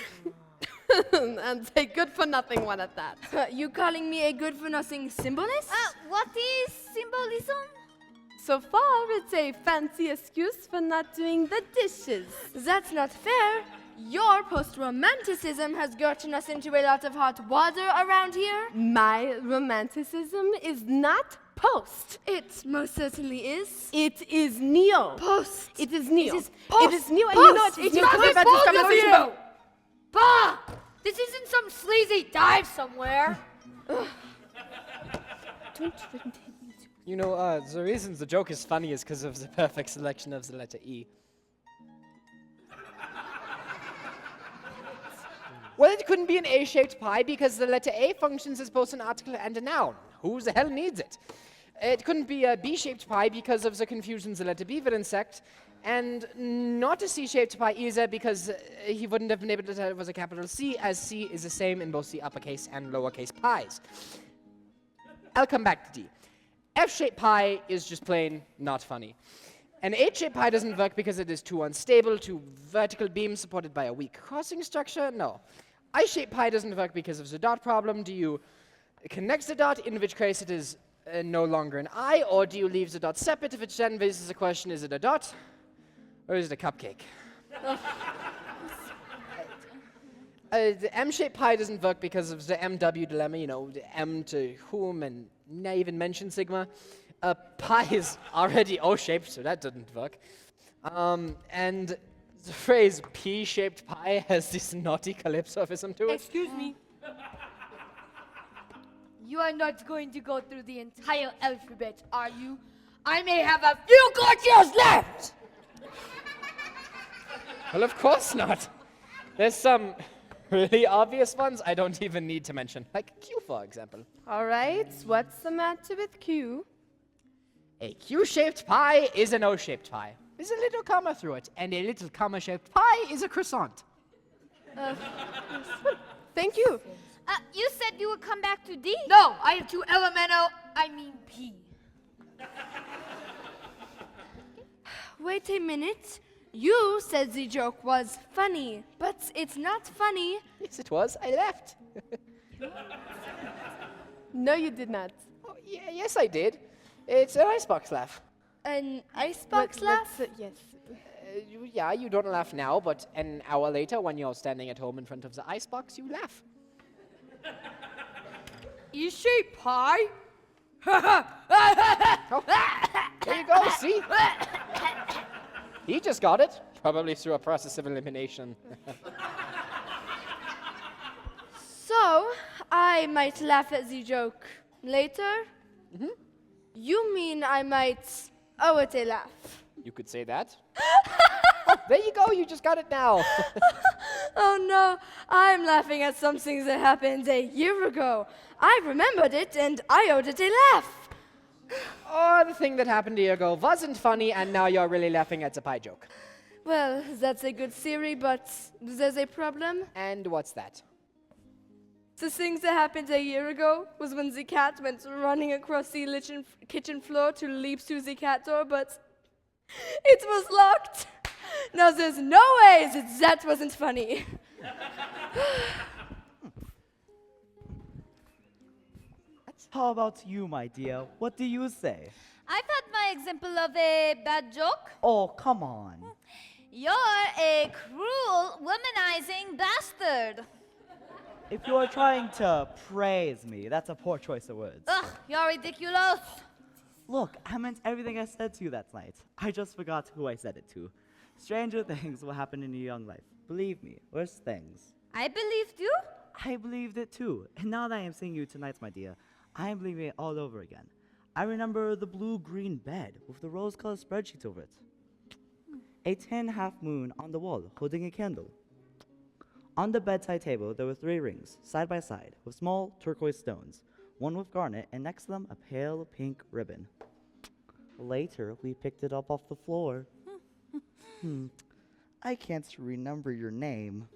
And a good for nothing one at that. You calling me a good-for-nothing symbolist? What is symbolism? So far, it's a fancy excuse for not doing the dishes. That's not fair. Your post-romanticism has gotten us into a lot of hot water around here. My romanticism is not post. It most certainly is. It is neo. Post. It is neo. It is post. It is neo, and you know what? It's not about this conversation about. Bah! This isn't some sleazy dive somewhere. Don't continue to. You know, the reason the joke is funny is because of the perfect selection of the letter E. Well, it couldn't be an A-shaped pie because the letter A functions as both an article and a noun. Who the hell needs it? It couldn't be a B-shaped pie because of the confusions the letter B would insect, and not a C-shaped pie either because he wouldn't have been able to tell it was a capital C, as C is the same in both the uppercase and lowercase pies. I'll come back to D. F-shaped pie is just plain not funny. An H-shaped pie doesn't work because it is too unstable, too vertical beams supported by a weak crossing structure. No. I-shaped pie doesn't work because of the dot problem. Do you connect the dot, in which case it is no longer an I, or do you leave the dot separate, which then raises the question, is it a dot or is it a cupcake? The M-shaped pie doesn't work because of the MW dilemma, you know, the M to whom, and not even mention sigma. Pi is already O-shaped, so that didn't work. And the phrase P-shaped pie has this naughty calypsophism to it. Excuse me. You are not going to go through the entire alphabet, are you? I may have a few good years left! Well, of course not. There's some really obvious ones I don't even need to mention, like Q, for example. All right, what's the matter with Q? A Q-shaped pie is an O-shaped pie. There's a little comma through it, and a little comma-shaped pie is a croissant. Thank you. You said you would come back to D? No, I am too elemental. I mean P. Wait a minute. You said the joke was funny, but it's not funny. Yes, it was. I left. No, you did not. Oh, yes, I did. It's an icebox laugh. An icebox laugh? Yes. Yeah, you don't laugh now, but an hour later, when you're standing at home in front of the icebox, you laugh. Is she pie? Oh, there you go, see? He just got it, probably through a process of elimination. So, I might laugh at the joke later? Mm-hmm. You mean I might owe it a laugh? You could say that. Oh, there you go, you just got it now. Oh no, I'm laughing at something that happened a year ago. I remembered it and I owed it a laugh. Oh, the thing that happened a year ago wasn't funny, and now you're really laughing at the pie joke. Well, that's a good theory, but there's a problem. And what's that? The thing that happened a year ago was when the cat went running across the kitchen floor to leap through the cat door, but it was locked. Now there's no way that wasn't funny. How about you, my dear? What do you say? I've had my example of a bad joke. Oh, come on. You're a cruel, womanizing bastard. If you are trying to praise me, that's a poor choice of words. Ugh, you're ridiculous. Look, I meant everything I said to you that night. I just forgot who I said it to. Stranger things will happen in your young life. Believe me, worse things. I believed you. I believed it too. And now that I am seeing you tonight, my dear, I am believing it all over again. I remember the blue-green bed with the rose-colored spreadsheets over it. A tin half-moon on the wall, holding a candle. On the bedside table, there were 3 rings, side by side, with small turquoise stones, one with garnet, and next to them, a pale pink ribbon. Later, we picked it up off the floor. I can't remember your name.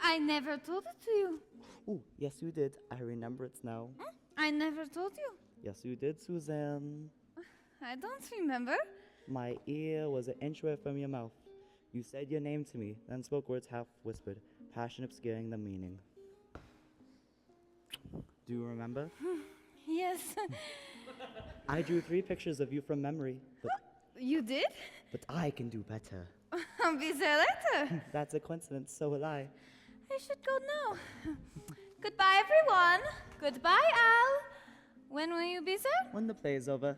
I never told it to you. Oh, yes, you did. I remember it now. I never told you. Yes, you did, Suzanne. I don't remember. My ear was an inch away from your mouth. You said your name to me, then spoke words half whispered, passion obscuring the meaning. Do you remember? Yes. I drew 3 pictures of you from memory, You did? but I can do better. I'll be there later. That's a coincidence, so will I. I should go now. Goodbye, everyone. Goodbye, Al. When will you be there? When the play is over.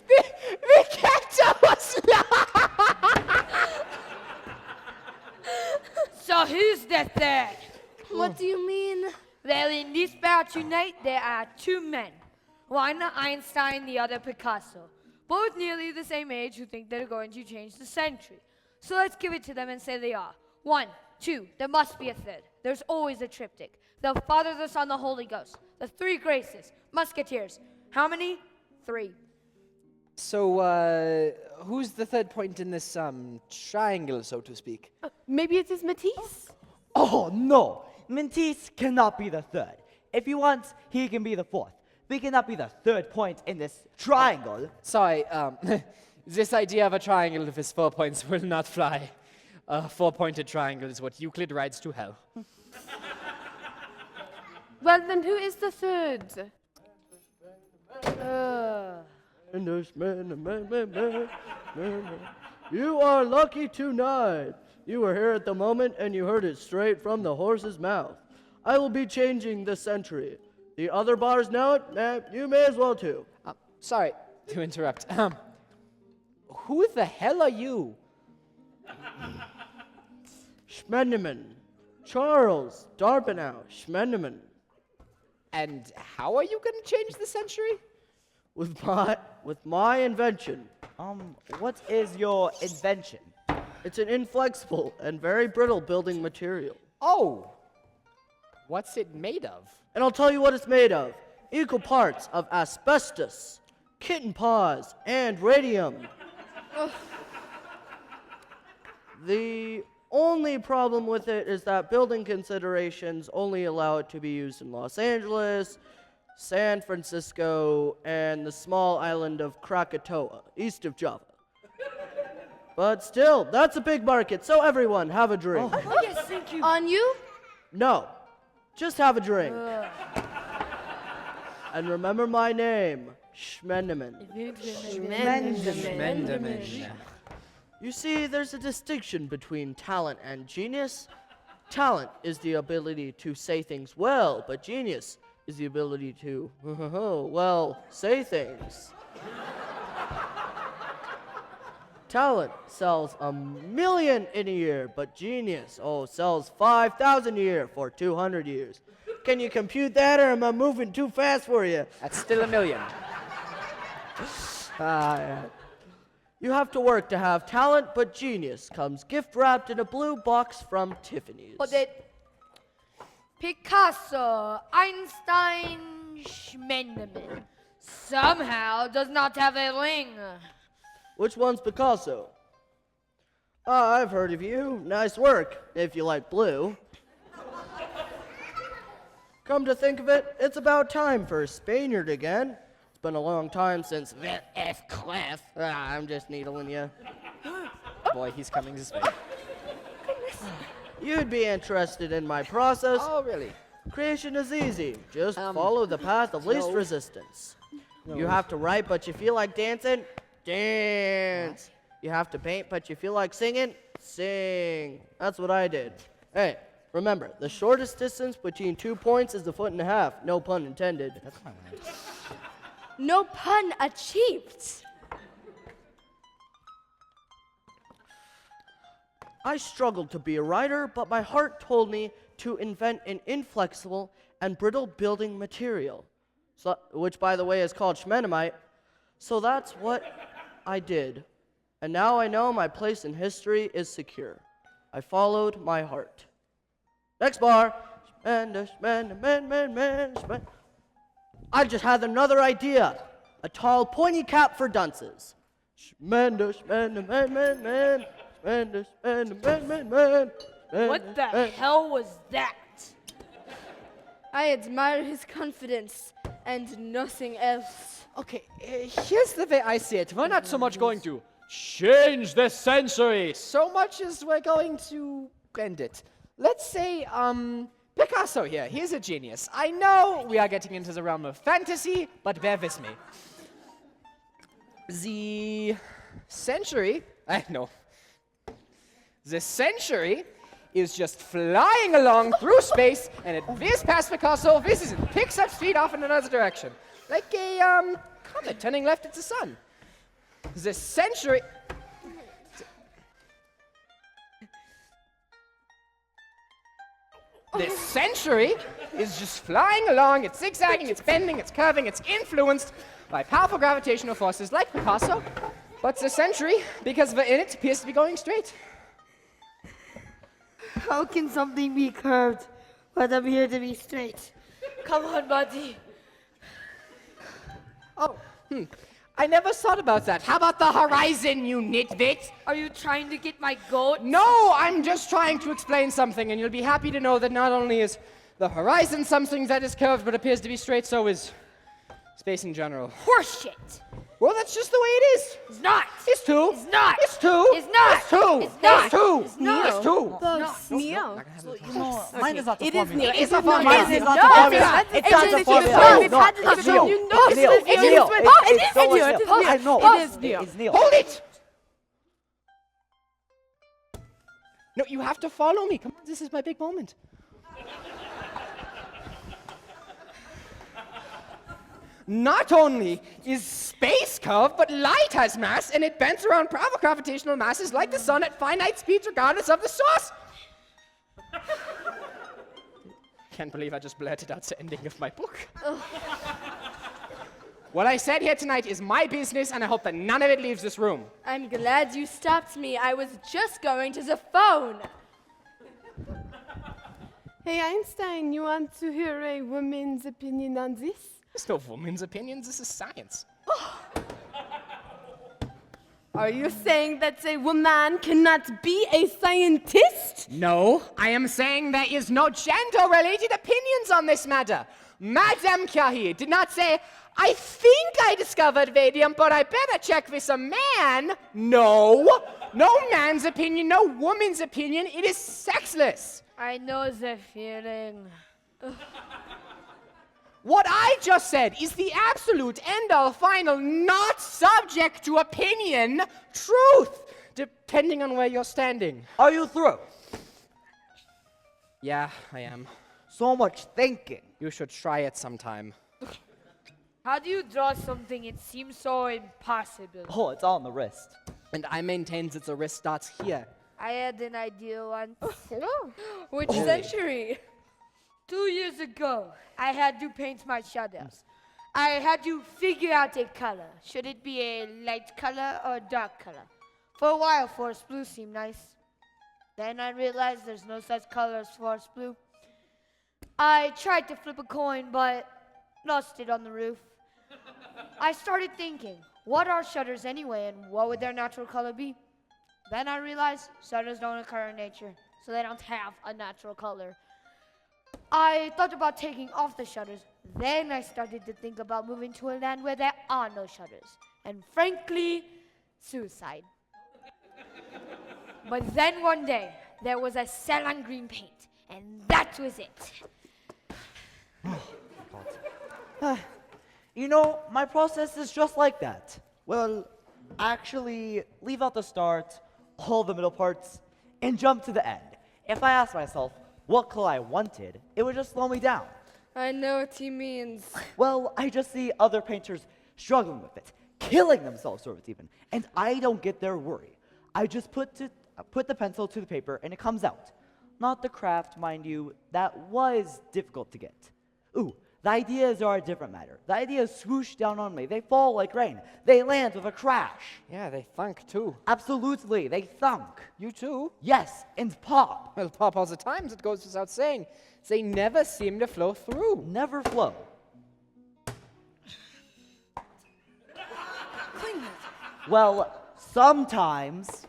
They can't tell us So who's the third? What do you mean? Well, in this bout tonight, there are 2 men. One Einstein, the other Picasso. Both nearly the same age who think they're going to change the century. So let's give it to them and say they are. 1, 2, there must be a third. There's always a triptych. The Father, the Son, the Holy Ghost. The 3 graces. Musketeers. How many? 3. So, who's the third point in this triangle, so to speak? Maybe it is Matisse? Oh, no! Matisse cannot be the third. If he wants, he can be the 4th. We cannot be the 3rd point in this triangle. Sorry, this idea of a triangle with 4 points will not fly. A 4-pointed triangle is what Euclid rides to hell. Well, then who is the third? You are lucky tonight. You were here at the moment and you heard it straight from the horse's mouth. I will be changing the century. The other bars know it, you may as well too. Sorry to interrupt. Who the hell are you? Schmendeman. Charles Darbenau Schmendeman. And how are you going to change the century? With my invention. What is your invention? It's an inflexible and very brittle building material. Oh! What's it made of? And I'll tell you what it's made of. Equal parts of asbestos, kitten paws, and radium. The only problem with it is that building considerations only allow it to be used in Los Angeles, San Francisco, and the small island of Krakatoa, east of Java. But still, that's a big market, so everyone, have a drink. Oh, yes, thank you. On you? No, just have a drink. And remember my name, Schmendeman. You see, there's a distinction between talent and genius. Talent is the ability to say things well, but genius is the ability to, well, say things. Talent sells 1 million in a year, but genius, sells 5,000 a year for 200 years. Can you compute that, or am I moving too fast for you? That's still 1 million. You have to work to have talent, but genius comes gift wrapped in a blue box from Tiffany's. But it Picasso, Einstein, Schmendeman somehow does not have a ring. Which one's Picasso? I've heard of you. Nice work, if you like blue. Come to think of it, it's about time for a Spaniard again. It's been a long time since F class. I'm just needling you. Boy, he's coming this way. You'd be interested in my process. Oh, really? Creation is easy. Just follow the path of least resistance. You have to write, but you feel like dancing? Dance. You have to paint, but you feel like singing? Sing. That's what I did. Hey, remember, the shortest distance between 2 points is 1.5 feet. No pun intended. That's fine. No pun achieved. I struggled to be a writer, but my heart told me to invent an inflexible and brittle building material, which, by the way, is called Schmendamite. So that's what I did. And now I know my place in history is secure. I followed my heart. Next bar. I just had another idea. a tall, pointy cap for dunces. Tremendous, man, man, man, man. Tremendous, man, man, man, man. What the hell was that? I admire his confidence and nothing else. Okay, here's the way I see it. We're not so much going to change the century so much as we're going to bend it. Let's say, Picasso here. He's a genius. I know we are getting into the realm of fantasy, but bear with me. The century is just flying along through space, and it whizzes past Picasso, whizzes and picks up speed off in another direction. Like a, comet turning left at the sun. The century... The century is just flying along, it's zigzagging, it's bending, it's curving, it's influenced by powerful gravitational forces like Picasso, but the century, because we're in it, appears to be going straight. How can something be curved but appear to be straight? Come on, buddy. Oh, I never thought about that. How about the horizon, you nitwit? Are you trying to get my goat? No, I'm just trying to explain something, and you'll be happy to know that not only is the horizon something that is curved but appears to be straight, so is space in general. Horseshit. Well, that's just the way it is. It's not. It's two. It's not. It's two. It's not. It's two. It's not. It's two. It's not. It's two. Both Neo. Mine is not the It is formula. Neo. It's a Neo. formula. It is It's not Neo. the formula. It's It's not the Neo. formula. It's Neo. It's Neo. You know It's Neo. it's It's Neo. Neo. Oh, it is It's Neo. Neo. It is Neo. I know. It is Neo. It's Neo. Hold it! No, you have to follow me. Come on, this is my big moment. Not only is space curved, but light has mass, and it bends around powerful gravitational masses like the sun at finite speeds regardless of the source. Can't believe I just blurted out the ending of my book. What I said here tonight is my business, and I hope that none of it leaves this room. I'm glad you stopped me. I was just going to the phone. Hey, Einstein, you want to hear a woman's opinion on this? There's no woman's opinions, this is science. Are you saying that a woman cannot be a scientist? No, I am saying there is no gender-related opinions on this matter. Madame Curie did not say, I think I discovered radium, but I better check with a man. No, no man's opinion, no woman's opinion. It is sexless. I know the feeling. What I just said is the absolute end-all final, not subject to opinion, truth, depending on where you're standing. Are you through? Yeah, I am. So much thinking. You should try it sometime. How do you draw something? It seems so impossible. Oh, it's all on the wrist. And I maintain that the wrist starts here. I had an idea once. Which century? 2 years ago, I had to paint my shadows. I had to figure out a color. Should it be a light color or a dark color? For a while, forest blue seemed nice. Then I realized there's no such color as forest blue. I tried to flip a coin, but lost it on the roof. I started thinking, what are shutters anyway, and what would their natural color be? Then I realized shutters don't occur in nature, so they don't have a natural color. I thought about taking off the shutters. Then I started to think about moving to a land where there are no shutters. And frankly, suicide. But then one day, there was a cell on green paint, and that was it. You know, my process is just like that. Well, actually, leave out the start, all the middle parts, and jump to the end. If I ask myself what color I wanted, it would just slow me down. I know what he means. Well, I just see other painters struggling with it, killing themselves over it even, and I don't get their worry. I just put the pencil to the paper and it comes out. Not the craft, mind you, that was difficult to get. Ooh, the ideas are a different matter. The ideas swoosh down on me. They fall like rain. They land with a crash. Yeah, they thunk too. Absolutely, they thunk. You too? Yes, and pop. Well, pop all the times, it goes without saying. They never seem to flow through. Never flow. Well, sometimes.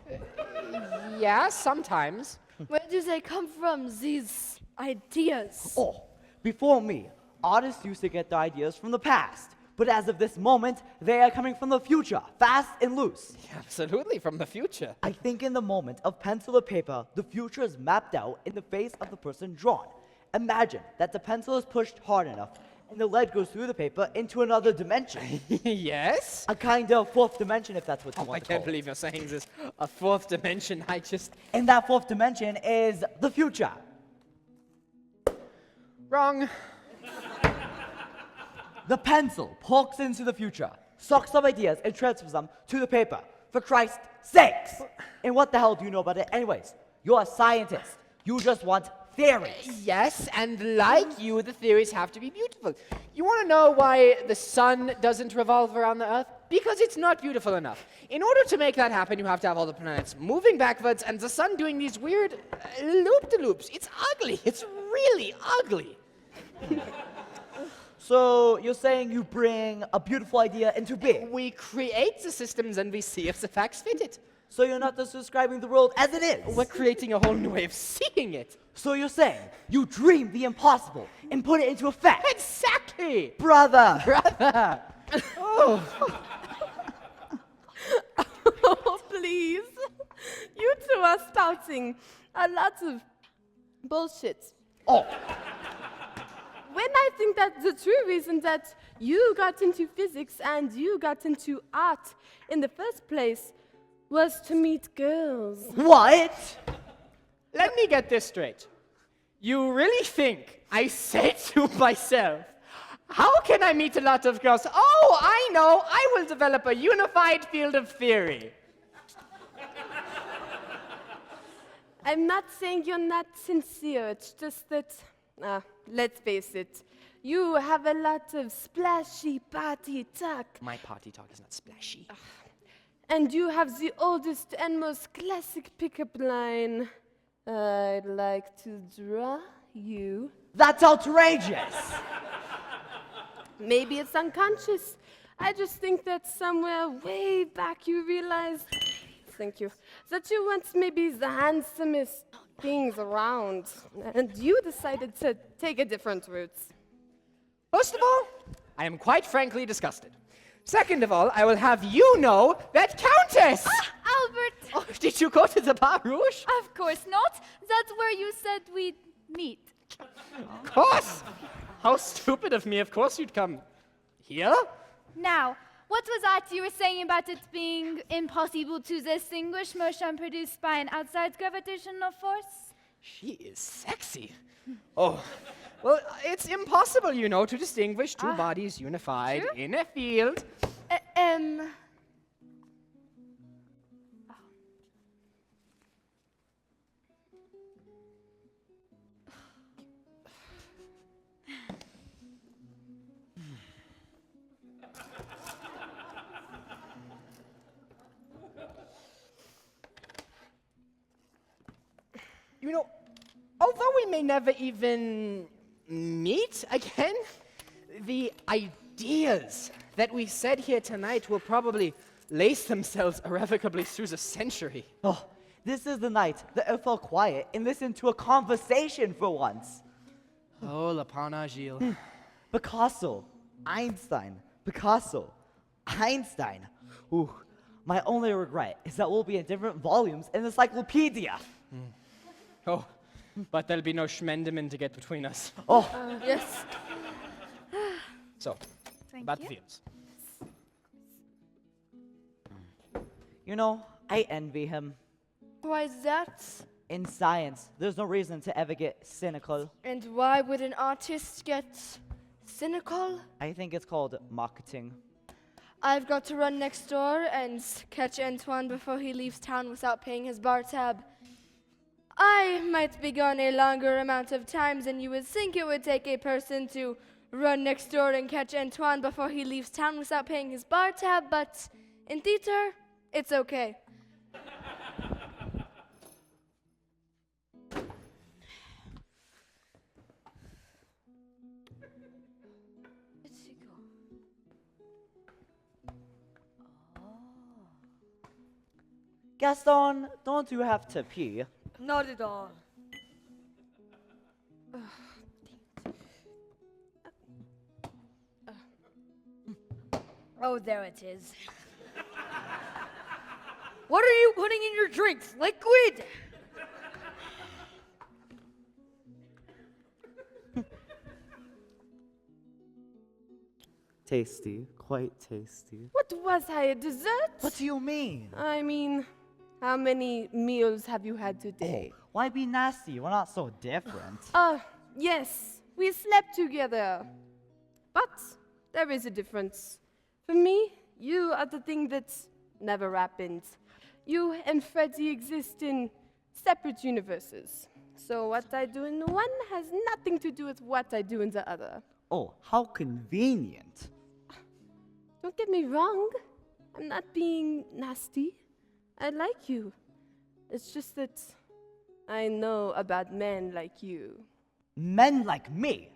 Yeah, sometimes. Where do they come from, these ideas? Oh, before me, artists used to get their ideas from the past. But as of this moment, they are coming from the future, fast and loose. Absolutely, from the future. I think in the moment of pencil to paper, the future is mapped out in the face of the person drawn. Imagine that the pencil is pushed hard enough and the lead goes through the paper into another dimension. Yes? A kind of fourth dimension, if that's what you I want to can't call it. believe you're saying this. A fourth dimension, And that fourth dimension is the future. Wrong. The pencil pokes into the future, sucks up ideas, and transfers them to the paper. For Christ's sakes! And what the hell do you know about it anyways? You're a scientist. You just want theories. Yes, and like you, the theories have to be beautiful. You want to know why the sun doesn't revolve around the Earth? Because it's not beautiful enough. In order to make that happen, you have to have all the planets moving backwards and the sun doing these weird loop-de-loops. It's ugly. It's really ugly. So you're saying you bring a beautiful idea into being. We create the systems and we see if the facts fit it. So you're not just describing the world as it is. We're creating a whole new way of seeing it. So you're saying you dream the impossible and put it into effect. Exactly! Brother! Brother! Oh. Oh, please. You two are spouting a lot of bullshit. Oh, When I think that the true reason that you got into physics and you got into art in the first place was to meet girls. what? Let me get this straight. You really think I say to myself, how can I meet a lot of girls? Oh, I know, I will develop a unified field of theory. I'm not saying you're not sincere, it's just that, let's face it, you have a lot of splashy party talk, My party talk is not splashy. and you have the oldest and most classic pickup line. I'd like to draw you. That's outrageous. Maybe it's unconscious. I just think that somewhere way back you realized, thank you, that you weren't maybe the handsomest things around, and you decided to take a different route. First of all, I am quite frankly disgusted. Second of all, I will have you know that Countess! Albert, Oh, did you go to the Bar Rouge? of course not. That's where you said we'd meet. Of course! How stupid of me, of course you'd come. Here? Now, what was that you were saying about it being impossible to distinguish motion produced by an outside gravitational force? She is sexy. Oh, well, it's impossible, you know, to distinguish two bodies unified in a field. You know, although we may never even meet again, the ideas that we said here tonight will probably lace themselves irrevocably through the century. Oh, this is the night that I felt quiet and listened to a conversation for once. Oh, Lapin Agile. Picasso, Einstein, Picasso, Einstein. Ooh, my only regret is that we'll be in different volumes in the encyclopedia. Oh, but there'll be no Schmendemann to get between us. Oh, Yes. So, about the fields. you know, I envy him. Why is that? In science, there's no reason to ever get cynical. And why would an artist get cynical? I think it's called marketing. I've got to run next door and catch Antoine before he leaves town without paying his bar tab. I might be gone a longer amount of time than you would think it would take a person to run next door and catch Antoine before he leaves town without paying his bar tab, but in theater, it's okay. Gaston, don't you have to pee? Not at all. Oh, there it is. What are you putting in your drinks? Liquid? Tasty, quite tasty. What was I, a dessert? What do you mean? I mean, how many meals have you had today? Why be nasty? We're not so different. Yes, we slept together. But there is a difference. For me, you are the thing that never happened. You and Freddy exist in separate universes. So what I do in one has nothing to do with what I do in the other. Oh, how convenient. Don't get me wrong. I'm not being nasty. I like you. It's just that I know about men like you. Men like me?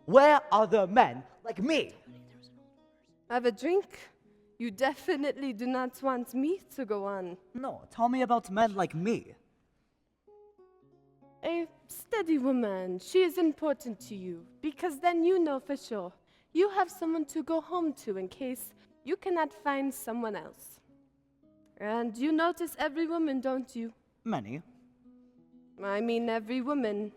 Where are the men like me? Have a drink? You definitely do not want me to go on. No, tell me about men like me. A steady woman, she is important to you, because then you know for sure you have someone to go home to in case you cannot find someone else. And you notice every woman, don't you? Many. I mean every woman.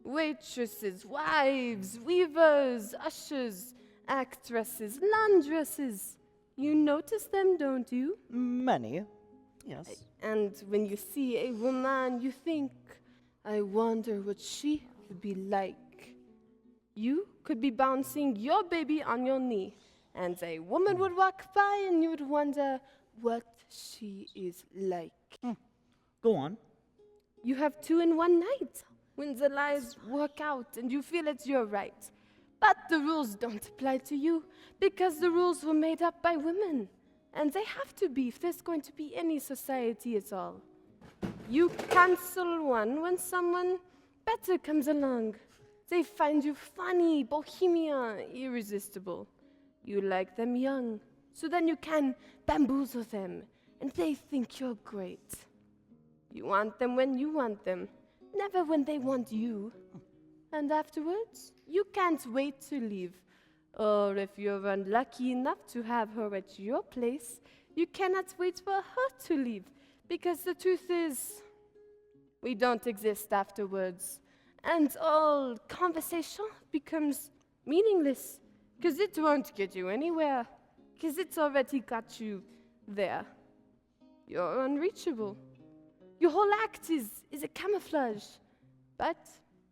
Waitresses, wives, weavers, ushers, actresses, laundresses. You notice them, don't you? Many. Yes. And when you see a woman, you think, I wonder what she would be like. You could be bouncing your baby on your knee, and a woman would walk by and you would wonder what she is like. Go on. You have two in one night when the lies work out and you feel it's your right. But the rules don't apply to you because the rules were made up by women. And they have to be if there's going to be any society at all. You cancel one when someone better comes along. They find you funny, bohemian, irresistible. You like them young, so then you can bamboozle them, and they think you're great. You want them when you want them, never when they want you. And afterwards, you can't wait to leave. Or if you're unlucky enough to have her at your place, you cannot wait for her to leave. Because the truth is, we don't exist afterwards. And all conversation becomes meaningless. Because it won't get you anywhere. Because it's already got you there. You're unreachable. Your whole act is a camouflage. But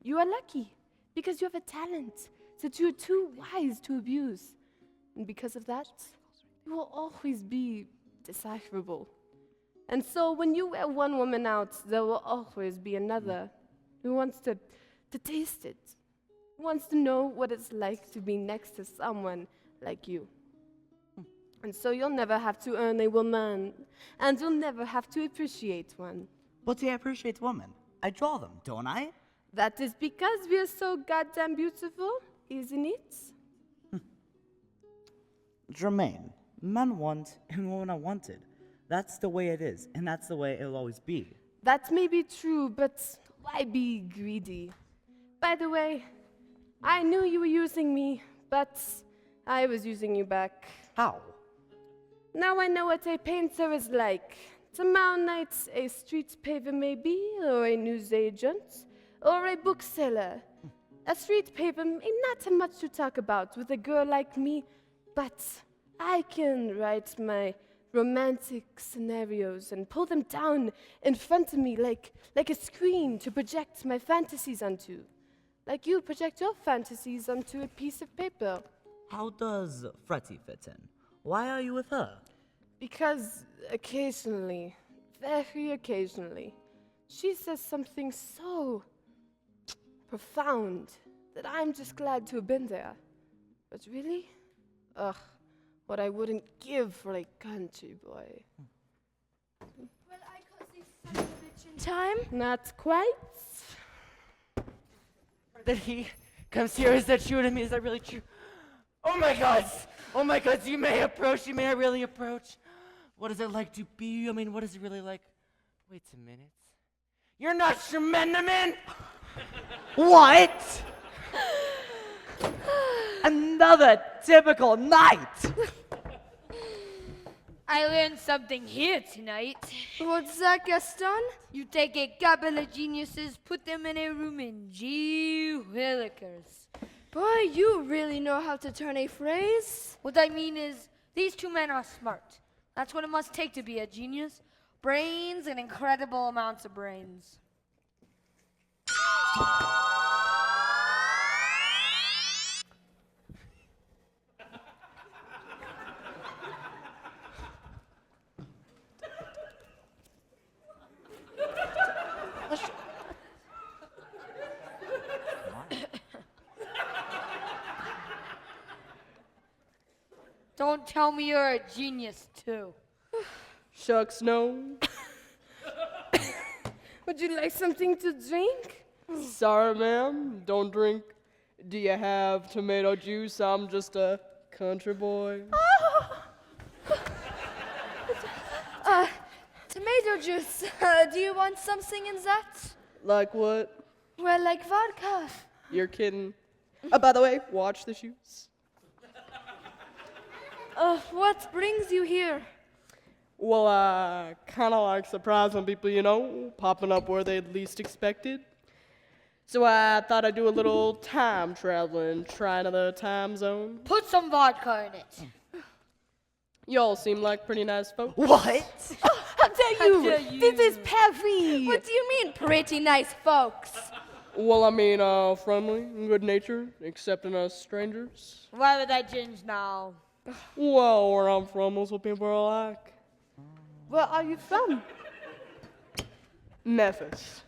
you are lucky. Because you have a talent that you're too wise to abuse. And because of that, you will always be decipherable. And so when you wear one woman out, there will always be another who wants to taste it, who wants to know what it's like to be next to someone like you. And so you'll never have to earn a woman, and you'll never have to appreciate one. But I appreciate women. I draw them, don't I? That is because we are so goddamn beautiful, isn't it? Jermaine, men want and women are wanted. That's the way it is, and that's the way it'll always be. That may be true, but why be greedy? By the way, I knew you were using me, but I was using you back. How? Now I know what a painter is like. Tomorrow night, a street paver may be, or a newsagent, or a bookseller. A street paver may not have much to talk about with a girl like me, but I can write my romantic scenarios and pull them down in front of me like a screen to project my fantasies onto. Like you project your fantasies onto a piece of paper. How does Fretty fit in? Why are you with her? Because occasionally, very occasionally, she says something so profound that I'm just glad to have been there. But really? Ugh, what I wouldn't give for a country boy. Well, I caught this son of a bitch in time. Not quite. That he comes here, is that true to me? Is that really true? Oh my God! Oh my God, you may approach, you may I really approach? What is it like to be you? I mean, what is it really like? Wait a minute. You're not Shemanaman! What? Another typical night! I learned something here tonight. What's that, Gaston? You take a couple of geniuses, put them in a room, and gee willikers. Boy, you really know how to turn a phrase. What I mean is, these two men are smart. That's what it must take to be a genius. Brains and incredible amounts of brains. Don't tell me you're a genius, too. Shucks, no. Would you like something to drink? Sorry, ma'am. Don't drink. Do you have tomato juice? I'm just a country boy. Tomato juice. Do you want something in that? Like what? Well, like vodka. You're kidding. By the way, watch the shoes. What brings you here? Well, I kind of like surprising people, you know, popping up where they'd least expected. So I thought I'd do a little time traveling, try another time zone. Put some vodka in it. Y'all seem like pretty nice folks. What? How dare you? This is Paris. What do you mean, pretty nice folks? Well, I mean, friendly, good-natured, accepting us strangers. Why would I change now? Well, where I'm from, that's what people are like. Where are you from? Memphis.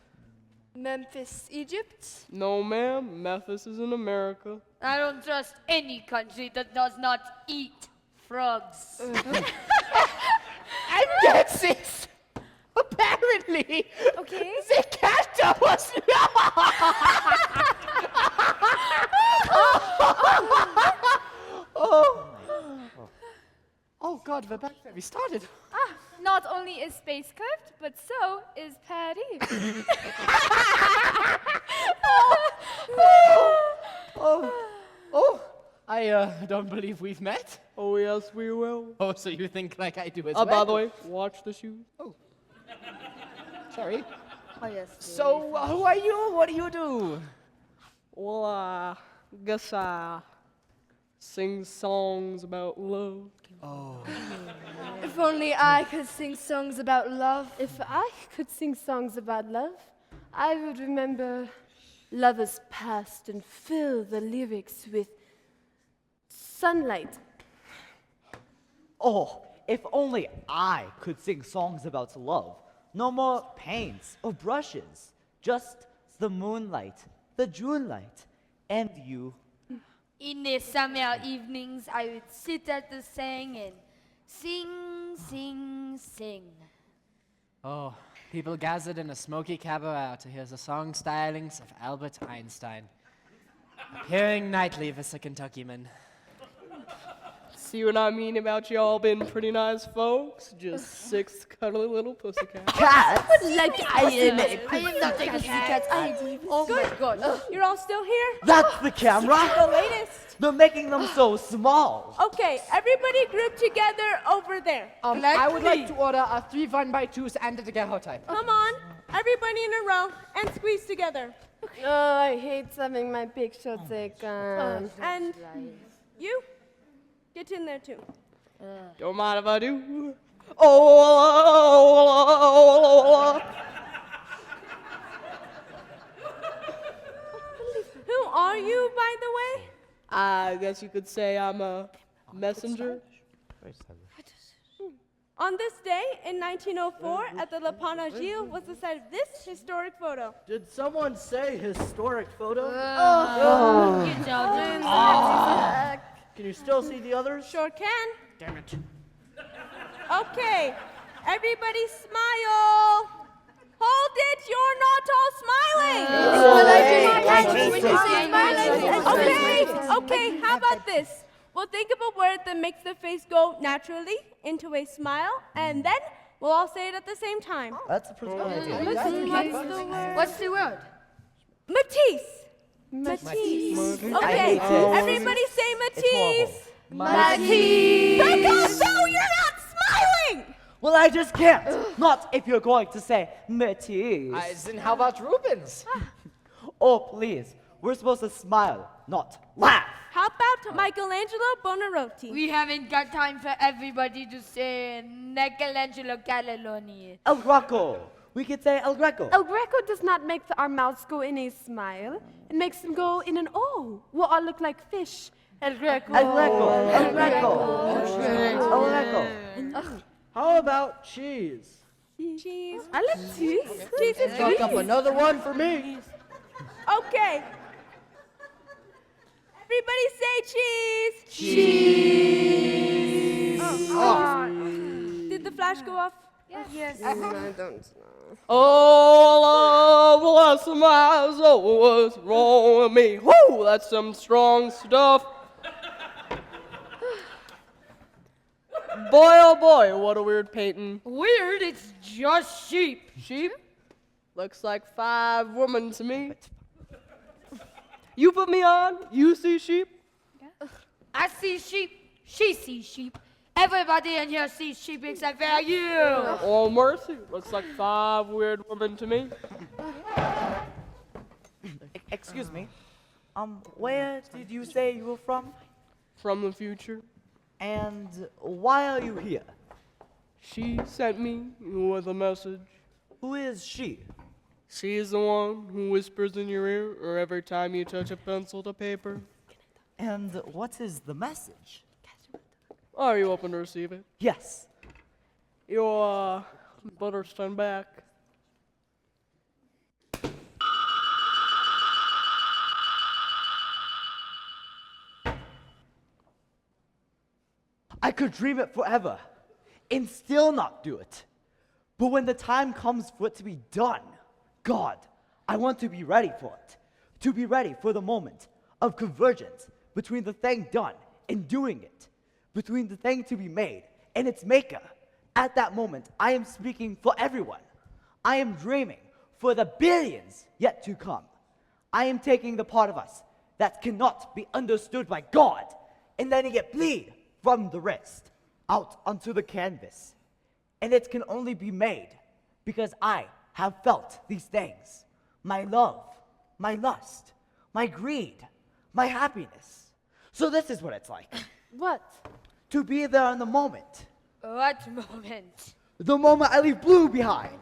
Memphis, Egypt? No, ma'am, Memphis is in America. I don't trust any country that does not eat frogs. And that's it! Apparently, Okay. the cat was Oh God, we're back where we started. Not only is space curved, but so is Paris. I don't believe we've met. Oh, yes, we will. Oh, so you think like I do as well? By the way, watch the shoes. Sorry. Oh, yes. So, who are you? What do you do? Well, I guess I sing songs about love. If only I could sing songs about love. If I could sing songs about love, I would remember lovers past and fill the lyrics with sunlight. Oh, if only I could sing songs about love. No more paints or brushes. Just the moonlight, the June light, and you. In the summer evenings, I would sit at the sang and sing, sing, sing. Oh, people gathered in a smoky cabaret to hear the song stylings of Albert Einstein. Appearing nightly with the Kentuckyman. See what I mean about y'all being pretty nice folks? Just 6 cuddly little pussycats. Cats? Like I am not a cat. Oh my god. You're all still here? That's the camera? The latest. They're making them so small. Okay, everybody group together over there. I would like to order 3 1x2s and a together type. Come on, everybody in a row and squeeze together. Oh, I hate having my picture taken. And you, get in there too. Don't mind if I do. Who are you, by the way? I guess you could say I'm a messenger. On this day in 1904, at the Lapin Agile, was the site of this historic photo. Did someone say historic photo? You don't. Can you still see the others? Sure can. Damn it. Okay, everybody smile. Hold it, you're not all smiling. Okay, how about this? We'll think of a word that makes the face go naturally into a smile, and then We'll all say it at the same time. That's a pretty good idea. What's the word? Matisse. Matisse. I Okay, hate it. everybody say It's horrible. Matisse. Picasso, you're not smiling! Well, I just can't. Not if you're going to say Matisse. Then how about Rubens? Oh, please. We're supposed to smile, not laugh. How about Michelangelo Buonarroti? We haven't got time for everybody to say Michelangelo Galiloni. El Greco. We could say El Greco. El Greco does not make our mouths go in a smile. It makes them go in an O. We'll all look like fish. El Greco. El Greco. El Greco. El Greco. How about cheese? Cheese. I like cheese. Cheese is Cook up another one for me. Okay. Everybody say cheese. Cheese. Did the flash go off? Yes. Oh, bless my soul, what's wrong with me? Whoo, that's some strong stuff. Boy, oh boy, what a weird painting. Weird, it's just sheep. Sheep? Looks like 5 women to me. You put me on, you see sheep? I see sheep, she sees sheep. Everybody in here sees sheep except for you. Oh, mercy, looks like 5 weird women to me. Excuse me. Where did you say you were from? From the future. And why are you here? She sent me with a message. Who is she? She is the one who whispers in your ear or every time you touch a pencil to paper. And what is the message? Are you open to receive it? Yes. Your better stand back. I could dream it forever and still not do it. But when the time comes for it to be done, God, I want to be ready for it. To be ready for the moment of convergence between the thing done and doing it, between the thing to be made and its maker. At that moment, I am speaking for everyone. I am dreaming for the billions yet to come. I am taking the part of us that cannot be understood by God and letting it bleed from the wrist out onto the canvas. And it can only be made because I have felt these things. My love, my lust, my greed, my happiness. So this is what it's like. What? To be there in the moment. What moment? The moment I leave blue behind.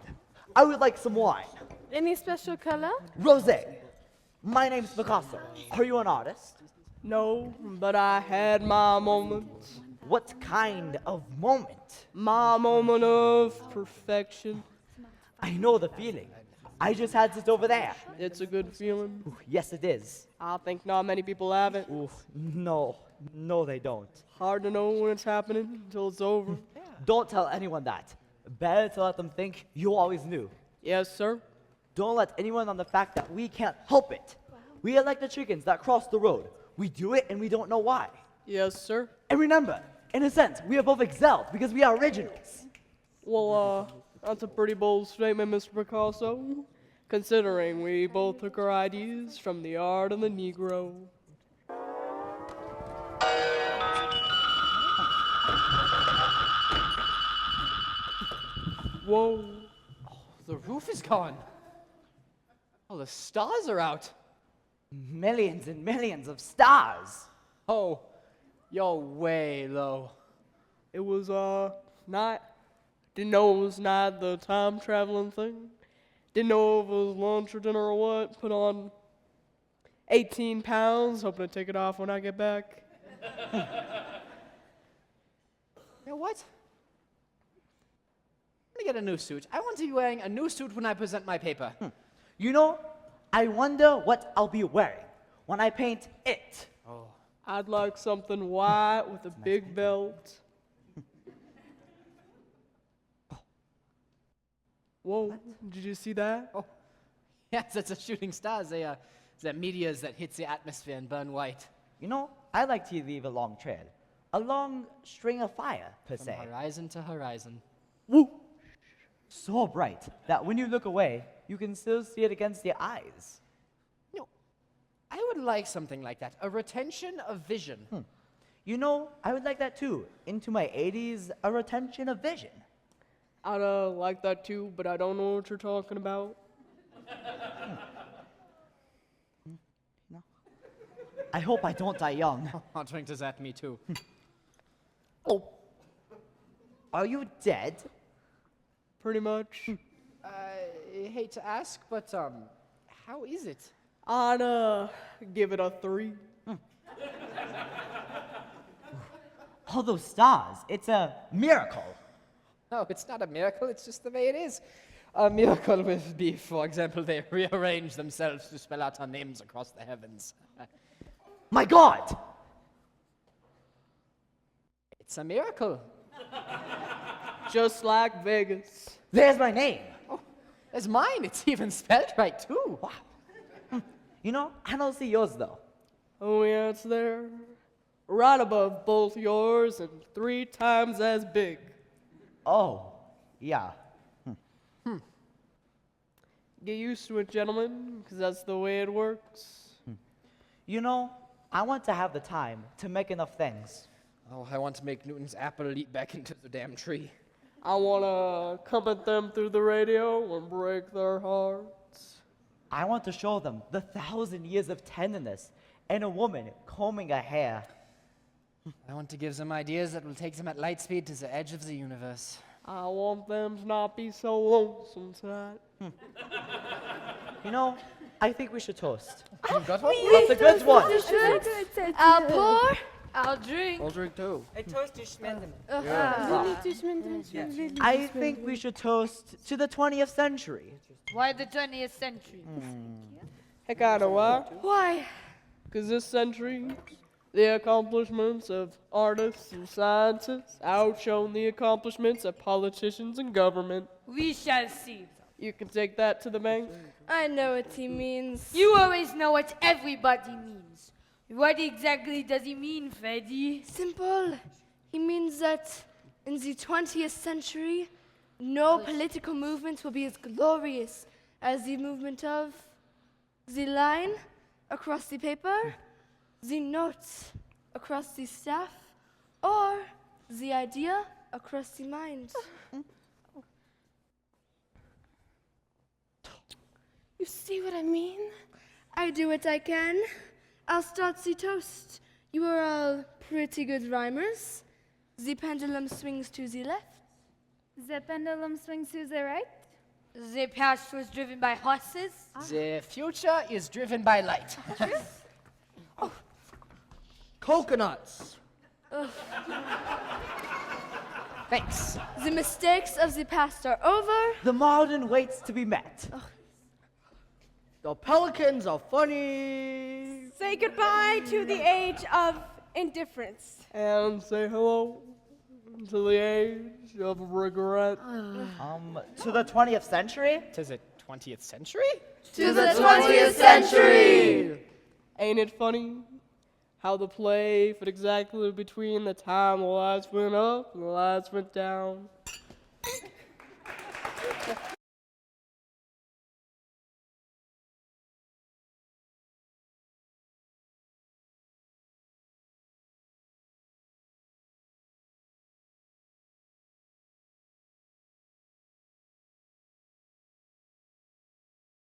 I would like some wine. Any special color? Rosé. My name's Picasso. Are you an artist? No, but I had my moment. What kind of moment? My moment of perfection. I know the feeling. I just had it over there. It's a good feeling. Ooh, yes, it is. I think not many people have it. No, they don't. Hard to know when it's happening until it's over. Don't tell anyone that. Better to let them think you always knew. Yes, sir. Don't let anyone on the fact that we can't help it. We are like the chickens that cross the road. We do it and we don't know why. Yes, sir. And remember, in a sense, we are both excelled because we are originals. Well, that's a pretty bold statement, Mr. Picasso, considering we both took our ideas from the art of the Negro. Whoa. The roof is gone. Oh, the stars are out. Millions and millions of stars. Oh, you're way low. It was, not, didn't know it was not the time traveling thing. Didn't know if it was lunch or dinner or what. Put on 18 pounds, hoping to take it off when I get back. You know what? I'm gonna get a new suit. I want to be wearing a new suit when I present my paper. You know, I wonder what I'll be wearing when I paint it. I'd like something white with a big belt. Whoa, did you see that? Oh, yes, it's a shooting star. They're meteors that hit the atmosphere and burn white. You know, I like to leave a long trail. A long string of fire, per se. From horizon to horizon. Woo! So bright that when you look away, you can still see it against your eyes. No, I would like something like that. A retention of vision. You know, I would like that too. Into my 80s, a retention of vision. I'd like that too, but I don't know what you're talking about. No. I hope I don't die young. I'll drink to that, me too. Oh. Are you dead? Pretty much. I hate to ask, but, how is it? I'd give it a 3. All those stars, it's a miracle. No, it's not a miracle, it's just the way it is. A miracle would be, for example, they rearrange themselves to spell out our names across the heavens. My God! It's a miracle. Just like Vegas. There's my name. Oh, it's mine. It's even spelled right, too. Wow. You know, I don't see yours though. Oh, yeah, it's there. Right above both yours and 3 times as big. Oh, yeah. Get used to it, gentlemen, because that's the way it works. You know, I want to have the time to make enough things. Oh, I want to make Newton's apple leap back into the damn tree. I want to comfort them through the radio and break their hearts. I want to show them the 1,000 years of tenderness in a woman combing her hair. I want to give them ideas that will take them at light speed to the edge of the universe. I want them to not be so lonesome tonight. You know, I think we should toast. You got one? That's a good one. I'll pour. I'll drink. I'll drink too. I toast to Schmenden. I think we should toast to the 20th century. Why the 20th century? Heck, I know why. Why? Because this century, the accomplishments of artists and scientists outshone the accomplishments of politicians and government. We shall see. You can take that to the bank. I know what he means. You always know what everybody means. What exactly does he mean, Freddy? Simple. He means that in the 20th century, no political movement will be as glorious as the movement of the line across the paper, the notes across the staff, or the idea across the mind. You see what I mean? I do what I can. I'll start the toast. You are all pretty good rhymers. The pendulum swings to the left. The pendulum swings to the right. The past was driven by horses. The future is driven by light. Coconuts. Thanks. The mistakes of the past are over. The modern waits to be met. The pelicans are funny. Say goodbye to the age of indifference. And say hello to the age of regret. To the 20th century? To the 20th century? To the 20th century! Ain't it funny how the play fit exactly between the time the lights went up and the lights went down?